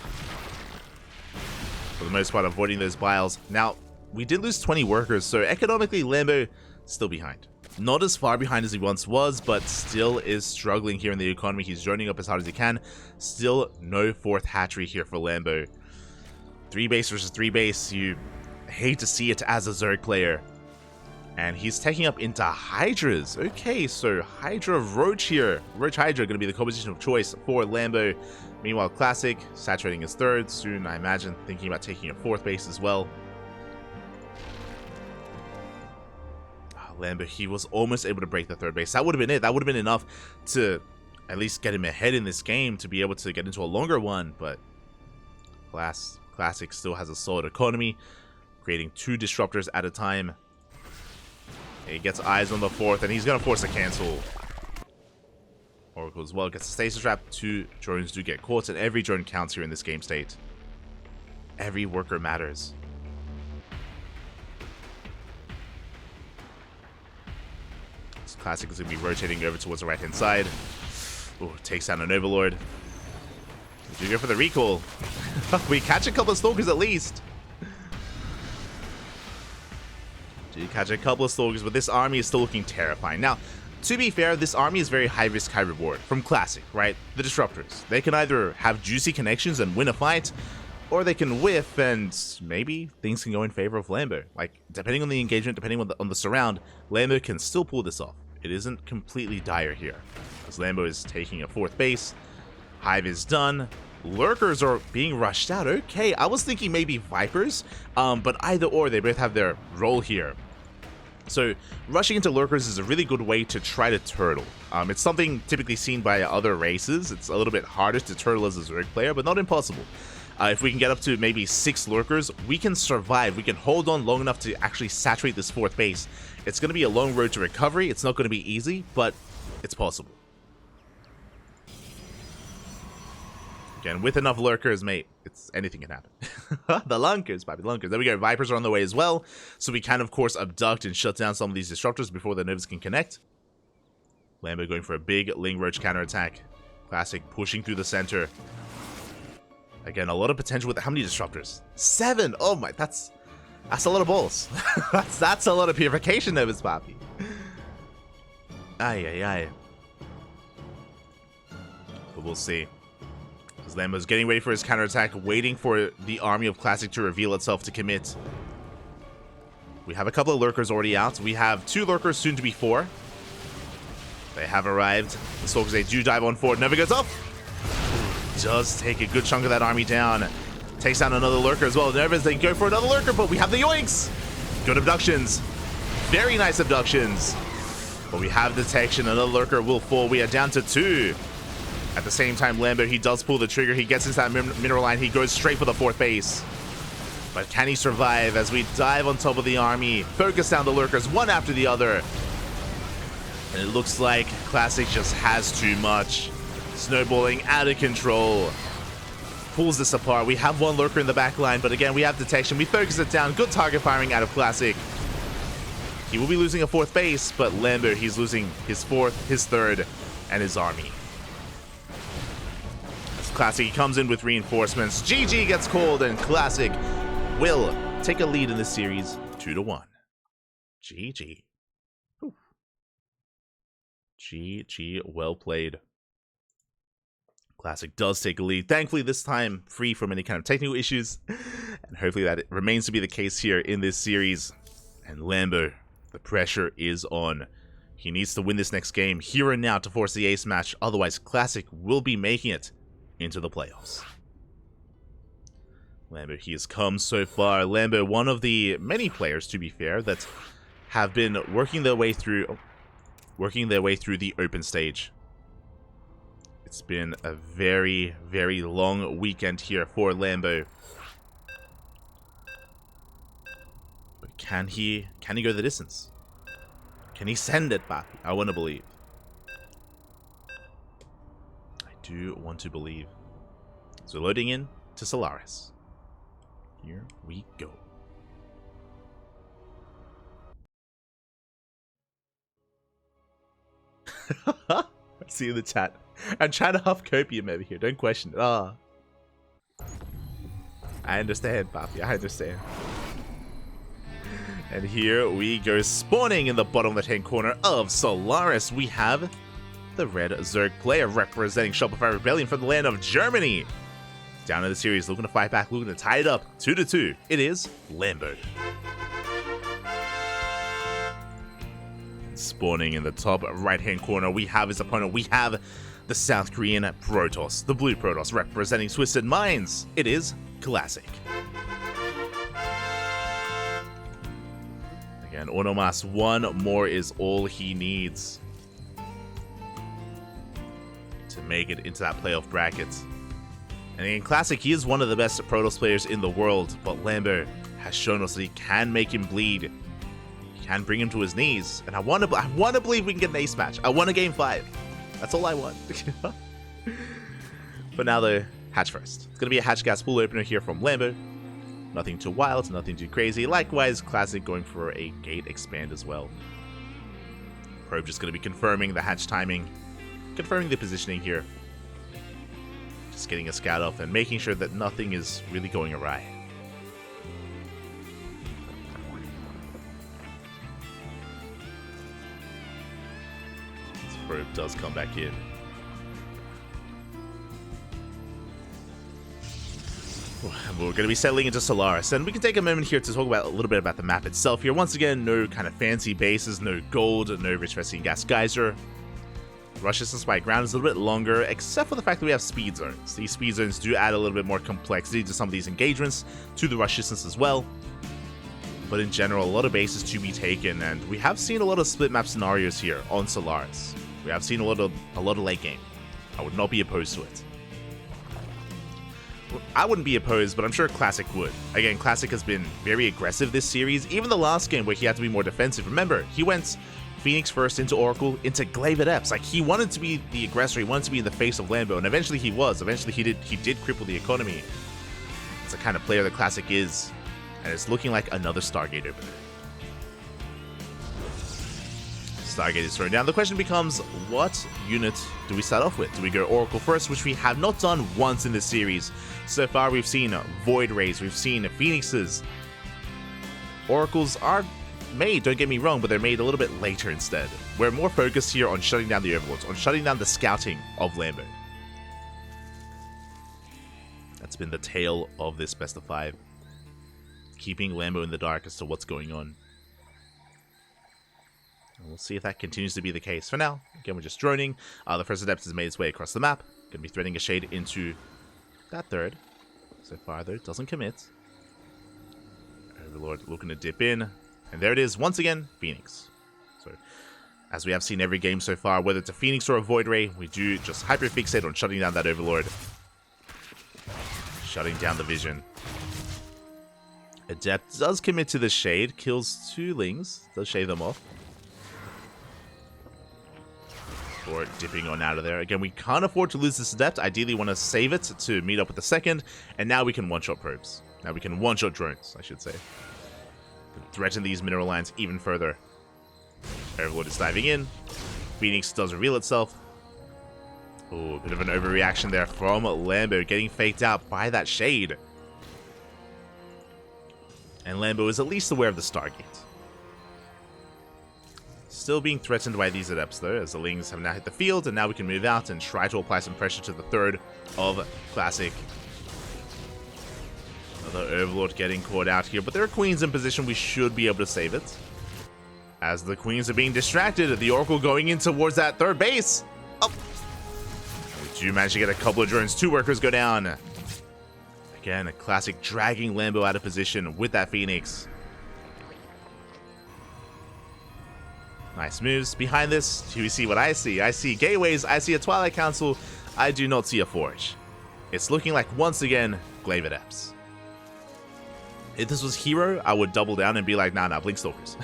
For the most part, avoiding those biles. Now, we did lose 20 workers, so economically, Lambo still behind. Not as far behind as he once was, but still is struggling here in the economy. He's joining up as hard as he can. Still no 4th hatchery here for Lambo. 3 base versus 3 base. You hate to see it as a Zerg player. And he's taking up into Hydras. Okay, so Hydra Roach here. Roach Hydra going to be the composition of choice for Lambo. Meanwhile, Classic saturating his 3rd. Soon, I imagine, thinking about taking a 4th base as well. Lambo, he was almost able to break the third base. That would have been it. That would have been enough to at least get him ahead in this game to be able to get into a longer one. But Classic still has a solid economy, creating 2 disruptors at a time. He gets eyes on the 4th, and he's going to force a cancel. Oracle as well gets a stasis trap. 2 drones do get caught, and every drone counts here in this game state. Every worker matters. This Classic is going to be rotating over towards the right-hand side. Ooh, takes down an Overlord. We do go for the recall. We catch a couple of Stalkers at least. Do catch a couple of Stalkers, but this army is still looking terrifying. Now, to be fair, this army is very high risk, high reward. From Classic, right? The Disruptors. They can either have juicy connections and win a fight, or they can whiff and maybe things can go in favor of Lambo. Like, depending on the engagement, depending on the surround, Lambo can still pull this off. It isn't completely dire here, as Lambo is taking a 4th base. Hive is done. Lurkers are being rushed out. Okay, I was thinking maybe Vipers, but either or, they both have their role here. So rushing into Lurkers is a really good way to try to turtle. It's something typically seen by other races. It's a little bit harder to turtle as a Zerg player, but not impossible. If we can get up to maybe 6 Lurkers, we can survive. We can hold on long enough to actually saturate this 4th base. It's going to be a long road to recovery. It's not going to be easy, but it's possible. Again, with enough Lurkers, mate, anything can happen. The Lunkers, baby, Lunkers. There we go. Vipers are on the way as well. So we can, of course, abduct and shut down some of these Disruptors before the Novas can connect. Lambo going for a big Ling Roach counterattack. Classic pushing through the center. Again, a lot of potential with how many Disruptors? 7! Oh my, that's a lot of balls. that's a lot of purification Novas, papi. Ay. But we'll see. As Lambo's getting ready for his counterattack, waiting for the army of Classic to reveal itself to commit. We have a couple of Lurkers already out. We have 2 Lurkers, soon to be 4. They have arrived. The Stalkers, they do dive on forward. Never goes up. Does take a good chunk of that army down. Takes down another Lurker as well. Nervous, they go for another Lurker, but we have the yoinks. Good abductions. Very nice abductions. But we have detection. Another Lurker will fall. We are down to 2. At the same time, Lambo, he does pull the trigger. He gets into that mineral line. He goes straight for the 4th base. But can he survive as we dive on top of the army? Focus down the Lurkers, one after the other. And it looks like Classic just has too much. Snowballing out of control. Pulls this apart. We have 1 Lurker in the back line, but again, we have detection. We focus it down. Good target firing out of Classic. He will be losing a 4th base, but Lambo, he's losing his 4th, his 3rd, and his army. Classic, he comes in with reinforcements. GG gets called, and Classic will take a lead in this series 2-1. GG. Whew. GG, well played. Classic does take a lead. Thankfully, this time free from any kind of technical issues. And hopefully that remains to be the case here in this series. And Lambo, the pressure is on. He needs to win this next game here and now to force the ace match. Otherwise, Classic will be making it into the playoffs. Lambo, he has come so far. Lambo, one of the many players, to be fair, that have been working their way through the open stage. It's been a very, very long weekend here for Lambo. But can he go the distance? Can he send it back? I want to believe. Do want to believe. So loading in to Solaris. Here we go. I see in the chat. I'm trying to huff copium over here. Don't question it. I understand, Papi. I understand. And here we go. Spawning in the bottom left-hand corner of Solaris, we have the red Zerg player representing Shopify Rebellion from the land of Germany. Down in the series, looking to fight back, looking to tie it up 2-2. It is Lambo. Spawning in the top right-hand corner, we have his opponent. We have the South Korean Protoss, the blue Protoss representing Twisted Minds. It is Classic. Again, Onomas, one more is all he needs to make it into that playoff bracket. And in Classic, he is one of the best Protoss players in the world, but Lambo has shown us that he can make him bleed. He can bring him to his knees. And I want to believe we can get an ace match. I want a game 5. That's all I want. But now the hatch first. It's going to be a hatch gas pool opener here from Lambo. Nothing too wild, nothing too crazy. Likewise, Classic going for a gate expand as well. Probe just going to be confirming the hatch timing, confirming the positioning here. Just getting a scout off and making sure that nothing is really going awry. This probe does come back in. We're going to be settling into Solaris, and we can take a moment here to talk about a little bit about the map itself here. Once again, no kind of fancy bases, no gold, no rich Vesian gas geyser. Rush distance by ground is a little bit longer, except for the fact that we have speed zones. These speed zones do add a little bit more complexity to some of these engagements, to the rush distance as well. But in general, a lot of bases to be taken, and we have seen a lot of split map scenarios here on Solaris. We have seen a lot of late game. I would not be opposed to it. I wouldn't be opposed, but I'm sure Classic would. Again, Classic has been very aggressive this series. Even the last game where he had to be more defensive. Remember, he went Phoenix first into Oracle, into Glaive at Epps. Like, he wanted to be the aggressor. He wanted to be in the face of Lambo, and eventually he was. Eventually he did cripple the economy. It's the kind of player that Classic is, and it's looking like another Stargate over there. Stargate is thrown down. The question becomes, what unit do we start off with? Do we go Oracle first, which we have not done once in this series? So far, we've seen Void Rays, we've seen Phoenixes. Oracles are made, don't get me wrong, but they're made a little bit later instead. We're more focused here on shutting down the Overlords, on shutting down the scouting of Lambo. That's been the tale of this best of 5. Keeping Lambo in the dark as to what's going on. We'll see if that continues to be the case. For now, again, we're just droning. The first Adept has made its way across the map. Going to be threading a shade into that third. So far, though, doesn't commit. Overlord looking to dip in. And there it is, once again, Phoenix. So, as we have seen every game so far, whether it's a Phoenix or a Void Ray, we do just hyper-fixate on shutting down that Overlord. Shutting down the vision. Adept does commit to the shade, kills 2 Lings, does shave them off. Or dipping on out of there. Again, we can't afford to lose this Adept. Ideally want to save it to meet up with the second. And now we can one-shot probes. Now we can one-shot drones, I should say. Threaten these mineral lines even further. Overlord is diving in. Phoenix does reveal itself. Oh, a bit of an overreaction there from Lambo, getting faked out by that shade. And Lambo is at least aware of the Stargate. Still being threatened by these Adepts, though, as the Lings have now hit the field, and now we can move out and try to apply some pressure to the third of Classic. Another Overlord getting caught out here, but there are Queens in position. We should be able to save it. As the Queens are being distracted, the Oracle going in towards that third base. Oh! We do manage to get a couple of drones. 2 workers go down. Again, a Classic dragging Lambo out of position with that Phoenix. Nice moves. Behind this, do we see what I see? I see gateways, I see a Twilight Council, I do not see a Forge. It's looking like, once again, Glaive Adepts. If this was Hero, I would double down and be like, nah, Blinkstalkers.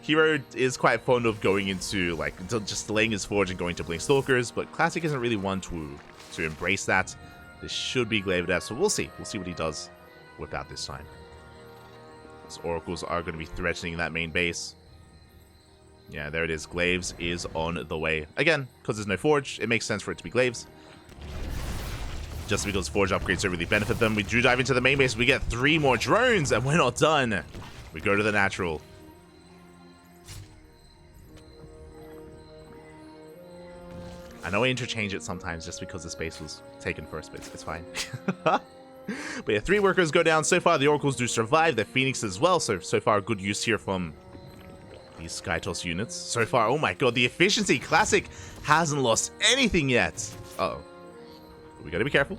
Hero is quite fond of going into, like, just delaying his Forge and going to Blinkstalkers, but Classic isn't really one to embrace that. This should be Glaive Adepts, so we'll see. We'll see what he does with that this time. These Oracles are going to be threatening that main base. Yeah, there it is. Glaives is on the way. Again, because there's no Forge, it makes sense for it to be Glaives. Just because Forge upgrades don't really benefit them. We do dive into the main base. We get 3 more drones, and we're not done. We go to the natural. I know I interchange it sometimes just because the space was taken first, but it's fine. But yeah, 3 workers go down. So far, the Oracles do survive. The Phoenix as well. So far, good use here from these Skytoss units. So far, oh my god, the efficiency. Classic hasn't lost anything yet. Uh-oh. We gotta be careful.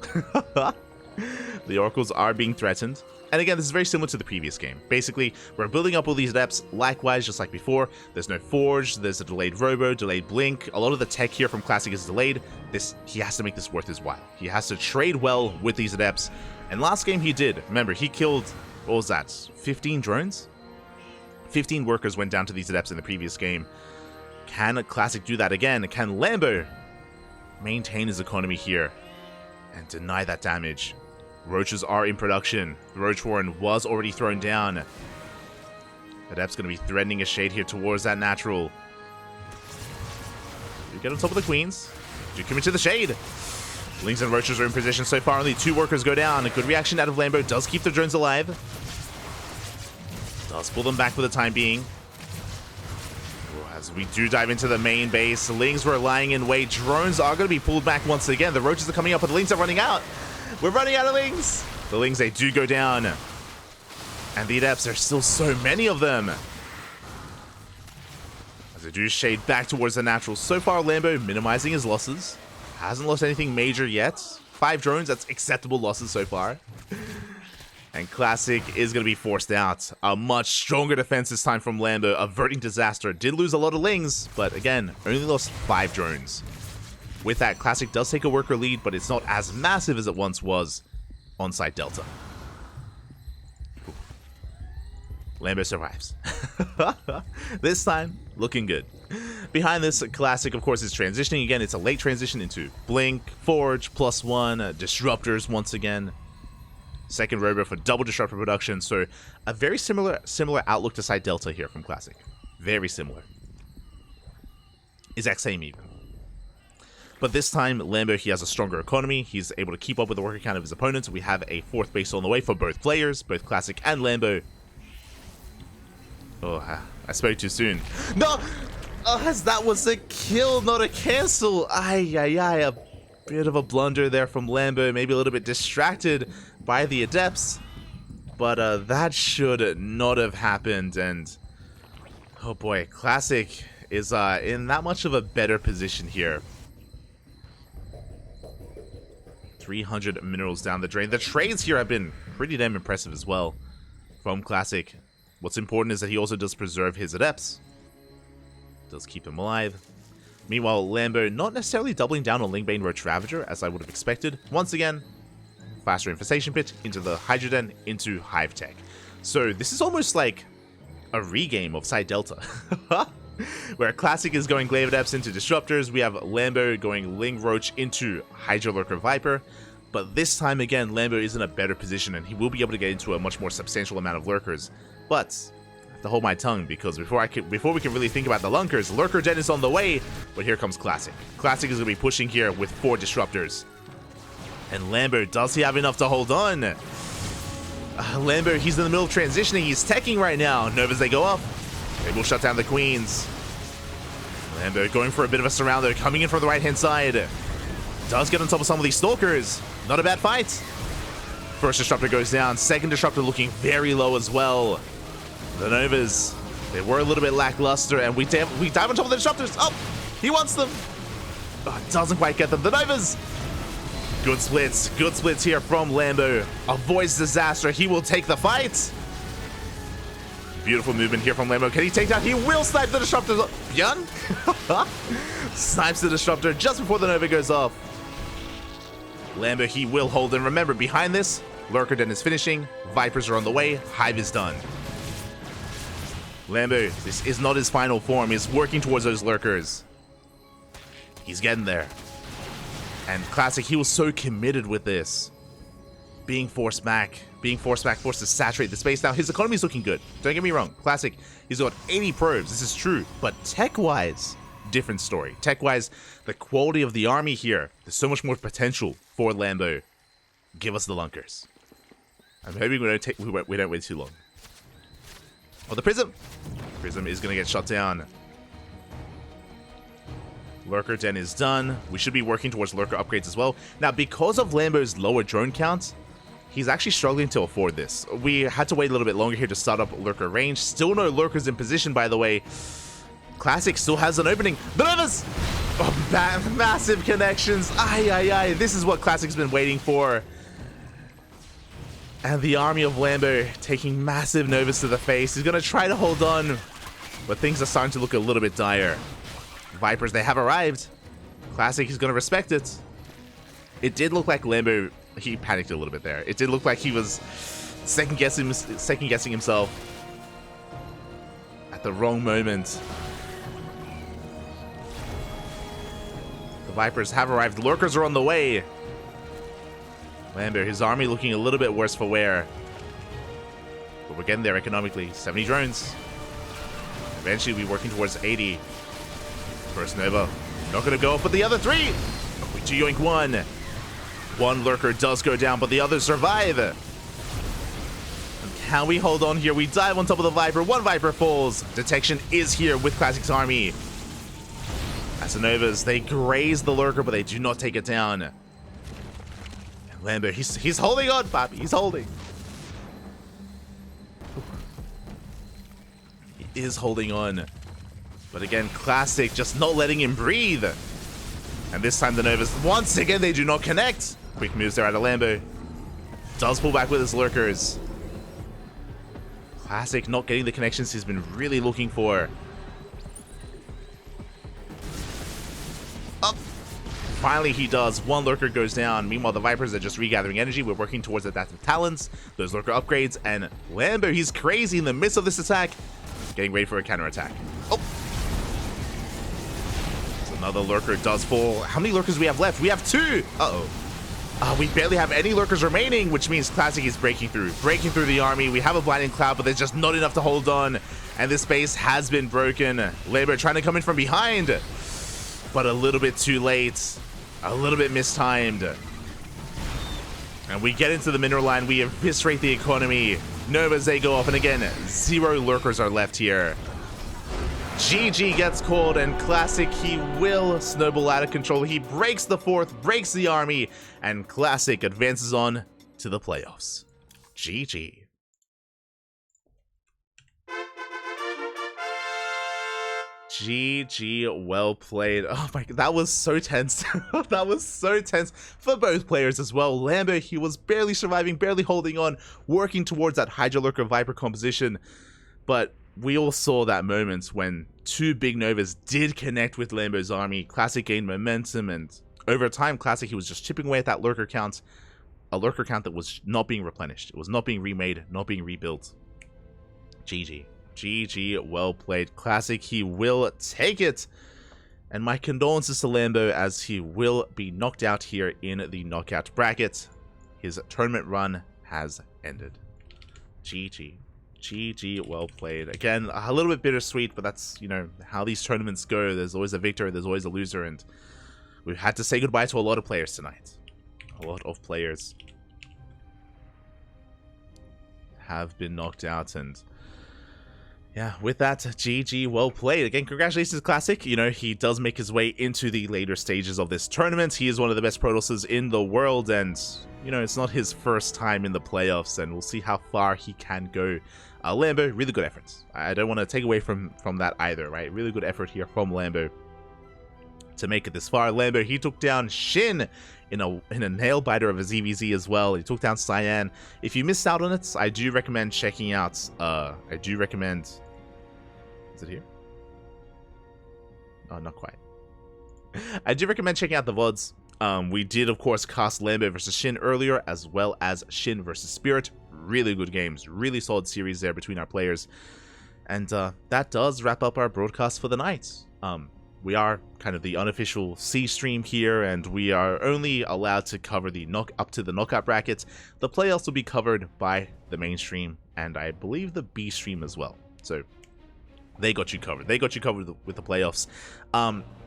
The Oracles are being threatened. And again, this is very similar to the previous game. Basically, we're building up all these adepts, likewise, just like before. There's no Forge, there's a delayed Robo, delayed Blink. A lot of the tech here from Classic is delayed. He has to make this worth his while. He has to trade well with these adepts. And last game he did. Remember, he killed, what was that, 15 drones? 15 workers went down to these adepts in the previous game. Can Classic do that again? Can Lambo maintain his economy here and deny that damage? Roaches are in production. The Roach Warren was already thrown down. Adept's going to be threatening a shade here towards that natural. You get on top of the queens. Do commit to the shade. Lings and Roaches are in position so far. Only 2 workers go down. A good reaction out of Lambo. Does keep the drones alive. Does pull them back for the time being. As we do dive into the main base, Lings were lying in wait. Drones are going to be pulled back once again. The Roaches are coming up, but the Lings are running out. We're running out of Lings. The Lings, they do go down. And the Adepts, there's still so many of them. As they do shade back towards the natural. So far, Lambo minimizing his losses. Hasn't lost anything major yet. 5 drones, that's acceptable losses so far. And Classic is going to be forced out. A much stronger defense this time from Lambo, averting disaster. Did lose a lot of Lings, but again, only lost 5 drones. With that, Classic does take a worker lead, but it's not as massive as it once was on site Delta. Lambo survives. This time, looking good. Behind this, Classic, of course, is transitioning again. It's a late transition into Blink, Forge, +1, Disruptors once again. Second Robo for double Disruptor production, so a very similar outlook to site Delta here from Classic. Very similar. Exact same even. But this time, Lambo, he has a stronger economy. He's able to keep up with the worker count of his opponents. We have a 4th base on the way for both players, both Classic and Lambo. Oh, I spoke too soon. No! As that was a kill, not a cancel. A bit of a blunder there from Lambo. Maybe a little bit distracted by the Adepts. But that should not have happened. And, oh boy, Classic is in that much of a better position here. 300 minerals down the drain. The trades here have been pretty damn impressive as well from Classic. What's important is that he also does preserve his Adepts. Does keep him alive. Meanwhile, Lambo not necessarily doubling down on Lingbane Roach Ravager as I would have expected. Once again, faster Infestation Pit into the Hydroden into Hive Tech. So this is almost like a regame of Side Delta. Where Classic is going Glaive Adepts into Disruptors. We have Lambo going Ling Roach into Hydra Lurker Viper. But this time again, Lambo is in a better position and he will be able to get into a much more substantial amount of Lurkers. But I have to hold my tongue because before we can really think about the Lunkers, Lurker Den is on the way. But here comes Classic. Classic is going to be pushing here with 4 Disruptors. And Lambo, does he have enough to hold on? Lambo, he's in the middle of transitioning. He's teching right now. Novas, they go up. They will shut down the Queens. Lambo going for a bit of a surrounder, coming in from the right-hand side. Does get on top of some of these Stalkers. Not a bad fight. First Disruptor goes down. Second Disruptor looking very low as well. The Novas, they were a little bit lackluster, and we dive on top of the Disruptors. Oh, he wants them. Oh, doesn't quite get them. The Novas. Good splits here from Lambo. Avoids disaster. He will take the fight. Beautiful movement here from Lambo. Can he take down? He will snipe the Disruptor. Bjorn snipes the Disruptor just before the Nova goes off. Lambo, he will hold. And remember, behind this, Lurker Den is finishing. Vipers are on the way. Hive is done. Lambo, this is not his final form. He's working towards those Lurkers. He's getting there. And Classic, he was so committed with this. Being forced back, forced to saturate the space. Now, his economy is looking good. Don't get me wrong. Classic, he's got 80 probes. This is true. But tech-wise, different story. Tech-wise, the quality of the army here, there's so much more potential for Lambo. Give us the Lunkers. I'm hoping we don't wait too long. Oh, the Prism. Prism is going to get shut down. Lurker Den is done. We should be working towards Lurker upgrades as well. Now, because of Lambo's lower drone count, he's actually struggling to afford this. We had to wait a little bit longer here to start up Lurker range. Still no Lurkers in position, by the way. Classic still has an opening. The Novas! Oh, massive connections. This is what Classic's been waiting for. And the army of Lambo taking massive Novas to the face. He's going to try to hold on, but things are starting to look a little bit dire. Vipers, they have arrived. Classic is going to respect it. It did look like Lambo, he panicked a little bit there. It did look like he was second-guessing himself at the wrong moment. The Vipers have arrived. Lurkers are on the way. Lambo, his army looking a little bit worse for wear. But we're getting there economically. 70 drones. Eventually, we're working towards 80. First Nova. Not going to go off, but the other three. We yoink one. One lurker does go down, but the others survive. And can we hold on here? We dive on top of the Viper. One Viper falls. Detection is here with Classic's army. As the Novas, they graze the lurker, but they do not take it down. Lambo, he's holding on, Bobby. He's holding. He is holding on. But again, Classic just not letting him breathe. And this time the Novas, once again, they do not connect. Quick moves there out of Lambo. Does pull back with his lurkers. Classic not getting the connections he's been really looking for. Up. Finally, he does. One lurker goes down. Meanwhile, the Vipers are just regathering energy. We're working towards adaptive talents, those lurker upgrades, and Lambo, he's crazy in the midst of this attack, getting ready for a counterattack. Oh! So another lurker does fall. How many lurkers do we have left? We have 2! Uh-oh. We barely have any lurkers remaining, which means Classic is breaking through the army. We have a blinding cloud, but there's just not enough to hold on, and this base has been broken. Lambo trying to come in from behind, but a little bit too late. A little bit mistimed. And we get into the mineral line. We eviscerate the economy. Novas, they go off. And again, 0 lurkers are left here. GG gets called. And Classic, he will snowball out of control. He breaks the 4th, breaks the army. And Classic advances on to the playoffs. GG. GG, well played. Oh my god, that was so tense. That was so tense for both players as well. Lambo, he was barely surviving, barely holding on, working towards that Hydra Lurker Viper composition. But we all saw that moment when 2 big Novas did connect with Lambo's army. Classic gained momentum, and over time, Classic, he was just chipping away at that lurker count. A lurker count that was not being replenished. It was not being remade, not being rebuilt. GG. GG, well played. Classic, he will take it. And my condolences to Lambo, as he will be knocked out here in the knockout bracket. His tournament run has ended. GG. GG, well played. Again, a little bit bittersweet, but that's, you know, how these tournaments go. There's always a victor, there's always a loser, and we've had to say goodbye to a lot of players tonight. A lot of players have been knocked out, and yeah, with that, GG, well played. Again, congratulations, Classic. You know, he does make his way into the later stages of this tournament. He is one of the best Protosses in the world, and, you know, it's not his first time in the playoffs, and we'll see how far he can go. Lambo, really good efforts. I don't want to take away from that either, right? Really good effort here from Lambo to make it this far. Lambo, he took down Shin in a nail biter of a ZVZ as well. He took down Cyan. If you missed out on it, I do recommend checking out, is it here? Oh, not quite. I do recommend checking out the VODs. We did, of course, cast Lambo versus Shin earlier, as well as Shin versus Spirit. Really good games. Really solid series there between our players. And that does wrap up our broadcast for the night. We are kind of the unofficial C stream here, and we are only allowed to cover the up to the knockout brackets. The playoffs will be covered by the main stream, and I believe the B stream as well. So they got you covered. They got you covered with the playoffs.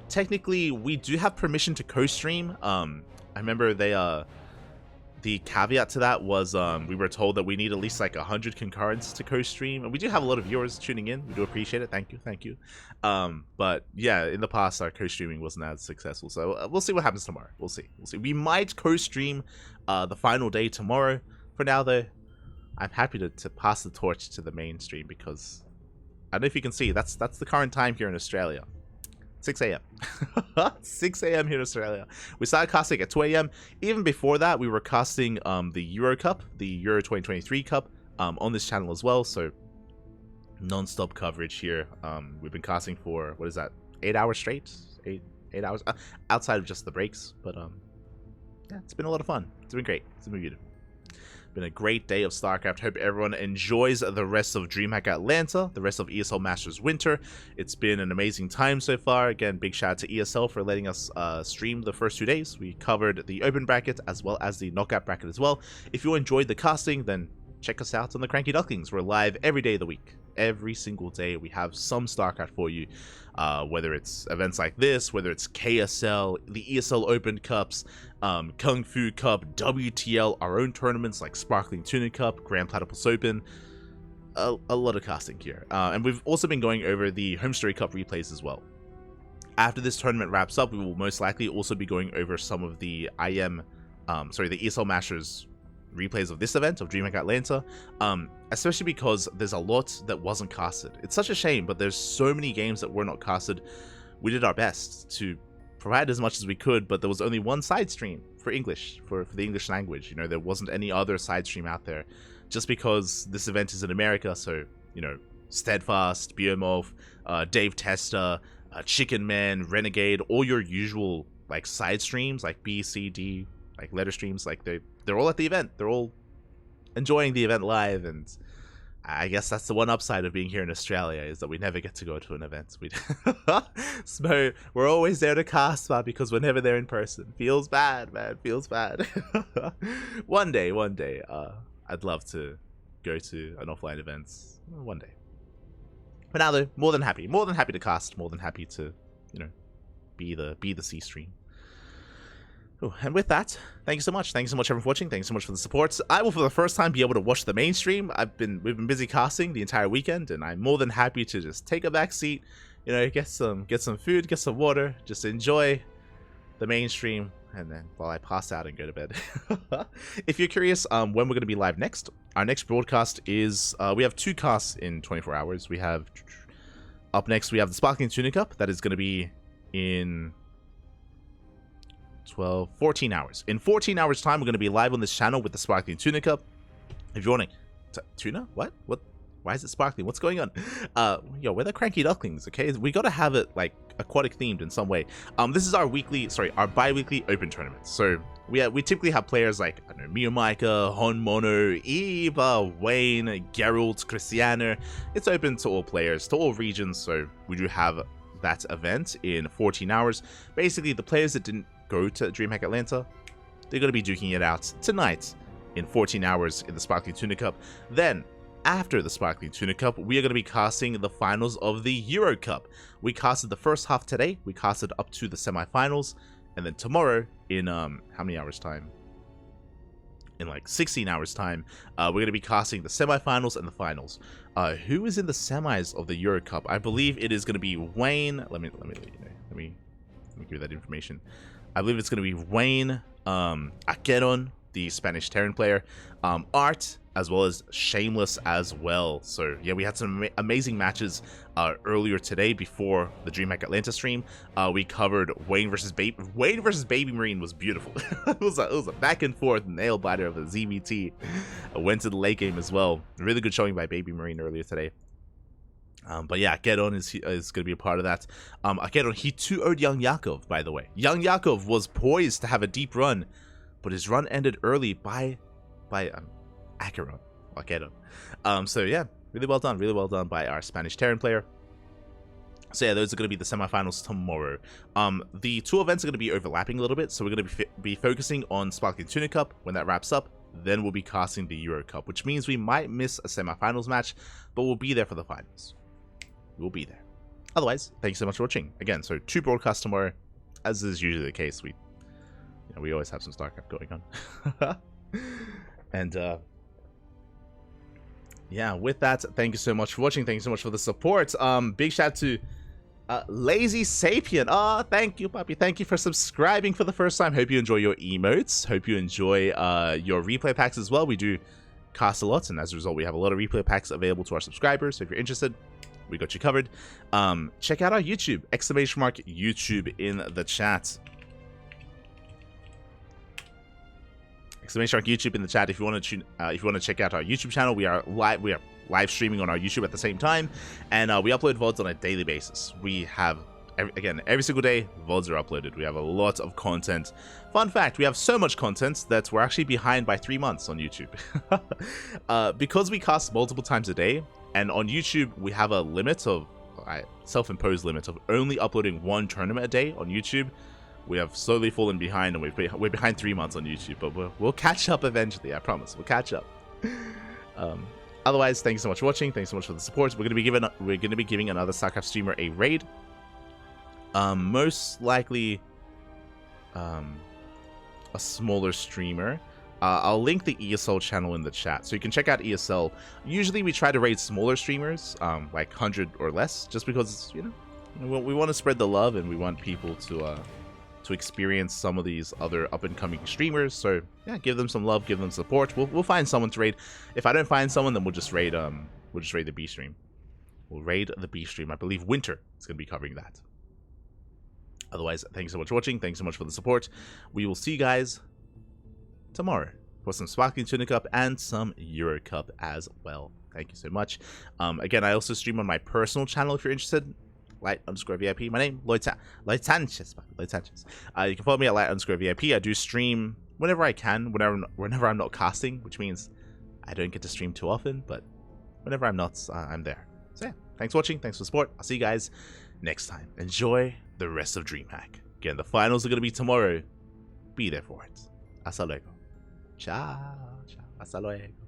Technically, we do have permission to co-stream. I remember the caveat to that was we were told that we need at least like 100 concurrents to co-stream, and we do have a lot of viewers tuning in. We do appreciate it. Thank you. But yeah, in the past our co-streaming wasn't as successful, so we'll see what happens tomorrow. We'll see. We might co-stream the final day tomorrow. For now though, I'm happy to pass the torch to the mainstream, because I don't know if you can see, that's the current time here in Australia. 6 a.m. 6 a.m. here in Australia. We started casting at 2 a.m. Even before that, we were casting the Euro Cup, the Euro 2023 Cup, on this channel as well. So non-stop coverage here. We've been casting for, what is that, 8 hours straight? 8 hours outside of just the breaks. But yeah, it's been a lot of fun. It's been great. It's been beautiful. Been a great day of StarCraft. Hope everyone enjoys the rest of DreamHack Atlanta, the rest of ESL Masters Winter. It's been an amazing time so far. Again, big shout out to ESL for letting us stream the first 2 days. We covered the open bracket as well as the knockout bracket as well. If you enjoyed the casting, then check us out on the CranKy Ducklings. We're live every day of the week. Every single day we have some StarCraft for you, whether it's events like this, whether it's KSL, the ESL Open Cups, Kung Fu Cup, WTL, our own tournaments like Sparkling Tuna Cup, Grand Platypus Open, a lot of casting here. And we've also been going over the Home Story Cup replays as well. After this tournament wraps up, we will most likely also be going over some of the the ESL Masters replays of this event of DreamHack Atlanta, especially because there's a lot that wasn't casted. It's such a shame, but there's so many games that were not casted. We did our best to provide as much as we could, but there was only one side stream for English, for the English language. You know, there wasn't any other side stream out there, just because this event is in America. So, you know, Steadfast, Biomorph, Dave Testa, Chicken Man, Renegade, all your usual like side streams like B, C, D, like letter streams, like they're all at the event. They're all enjoying the event live, and I guess that's the one upside of being here in Australia, is that we never get to go to an event. So we're always there to cast, man, because we're never there in person. Feels bad, man. Feels bad. One day, I'd love to go to an offline event. One day. But now, though, more than happy to cast, more than happy to, you know, be the C stream. Ooh, and with that, thank you so much. Thank you so much everyone for watching. Thank you so much for the support. I will for the first time be able to watch the main stream. We've been busy casting the entire weekend, and I'm more than happy to just take a back seat, you know, get some food, get some water, just enjoy the main stream, and then while I pass out and go to bed. If you're curious when we're going to be live next, our next broadcast is we have 2 casts in 24 hours. We have up next we have the Sparkling Tuna Cup that is going to be in 14 hours. In 14 hours time, we're going to be live on this channel with the Sparkling Tuna Cup. If you're wondering, tuna? What? Why is it sparkling? What's going on? Yo, we're the CranKy Ducklings, okay? We got to have it like aquatic themed in some way. This is our bi-weekly open tournament. So we typically have players like, I don't know, Miyamika, Hon Mono, Eva, Wayne, Geralt, Cristiano. It's open to all players, to all regions. So we do have that event in 14 hours. Basically, the players that didn't go to DreamHack Atlanta, they're going to be duking it out tonight in 14 hours in the Sparkling Tuna Cup. Then, after the Sparkling Tuna Cup, we are going to be casting the finals of the Euro Cup. We casted the first half today, we casted up to the semifinals, and then tomorrow, in how many hours time? In like 16 hours time, we're going to be casting the semifinals and the finals. Who is in the semis of the Euro Cup? I believe it is going to be Wayne. Let me give you that information. I believe it's going to be Wayne, Akeron, the Spanish Terran player, Art, as well as Shameless as well. So yeah, we had some amazing matches earlier today before the DreamHack Atlanta stream. We covered Wayne versus Baby Marine. Was beautiful. it was a back and forth nail biter of a ZVT. Went to the late game as well. Really good showing by Baby Marine earlier today. But yeah, Akeron is going to be a part of that. Akeron, he 2-0'd Young Yakov, by the way. Young Yakov was poised to have a deep run, but his run ended early by Akeron. So yeah, really well done by our Spanish Terran player. So yeah, those are going to be the semifinals tomorrow. The 2 events are going to be overlapping a little bit, so we're going to be focusing on Sparkling Tuna Cup. When that wraps up, then we'll be casting the Euro Cup, which means we might miss a semifinals match, but we'll be there for the finals. We'll be there. Otherwise, thank you so much for watching. Again, so 2 broadcasts tomorrow, as is usually the case. We always have some StarCraft going on. And yeah, with that, thank you so much for watching. Thank you so much for the support. Big shout out to Lazy Sapien. Thank you, puppy. Thank you for subscribing for the first time. Hope you enjoy your emotes. Hope you enjoy your replay packs as well. We do cast a lot, and as a result, we have a lot of replay packs available to our subscribers. So if you're interested, We got you covered. Check out our YouTube, !YouTube in the chat. !YouTube in the chat if you want to check out our YouTube channel. We are live streaming on our YouTube at the same time, and we upload VODs on a daily basis. We have every single day VODs are uploaded. We have a lot of content. Fun fact, we have so much content that we're actually behind by 3 months on YouTube. Because we cast multiple times a day, and on YouTube we have a limit of self-imposed limit of only uploading 1 tournament a day on YouTube. We have slowly fallen behind, and we're behind 3 months on YouTube, but we'll catch up eventually. I promise, we'll catch up. Otherwise, thanks so much for watching. Thanks so much for the support. We're gonna be giving another StarCraft streamer a raid. Most likely, a smaller streamer. I'll link the ESL channel in the chat, so you can check out ESL. Usually, we try to raid smaller streamers, like 100 or less, just because we want to spread the love and we want people to experience some of these other up-and-coming streamers. So yeah, give them some love, give them support. We'll find someone to raid. If I don't find someone, then we'll just raid the B stream. We'll raid the B stream. I believe Winter is going to be covering that. Otherwise, thanks so much for watching. Thanks so much for the support. We will see you guys tomorrow for some Sparkling Tuna Cup and some Euro Cup as well. Thank you so much. Again, I also stream on my personal channel if you're interested. Light_VIP. My name, Lloyd Sanchez. Lloyd Sanchez. You can follow me at Light_VIP. I do stream whenever I can, whenever I'm not casting, which means I don't get to stream too often, but whenever I'm not, I'm there. So yeah, thanks for watching. Thanks for the support. I'll see you guys next time. Enjoy the rest of DreamHack. Again, the finals are going to be tomorrow. Be there for it. Hasta luego. Ciao. Ciao. Hasta luego.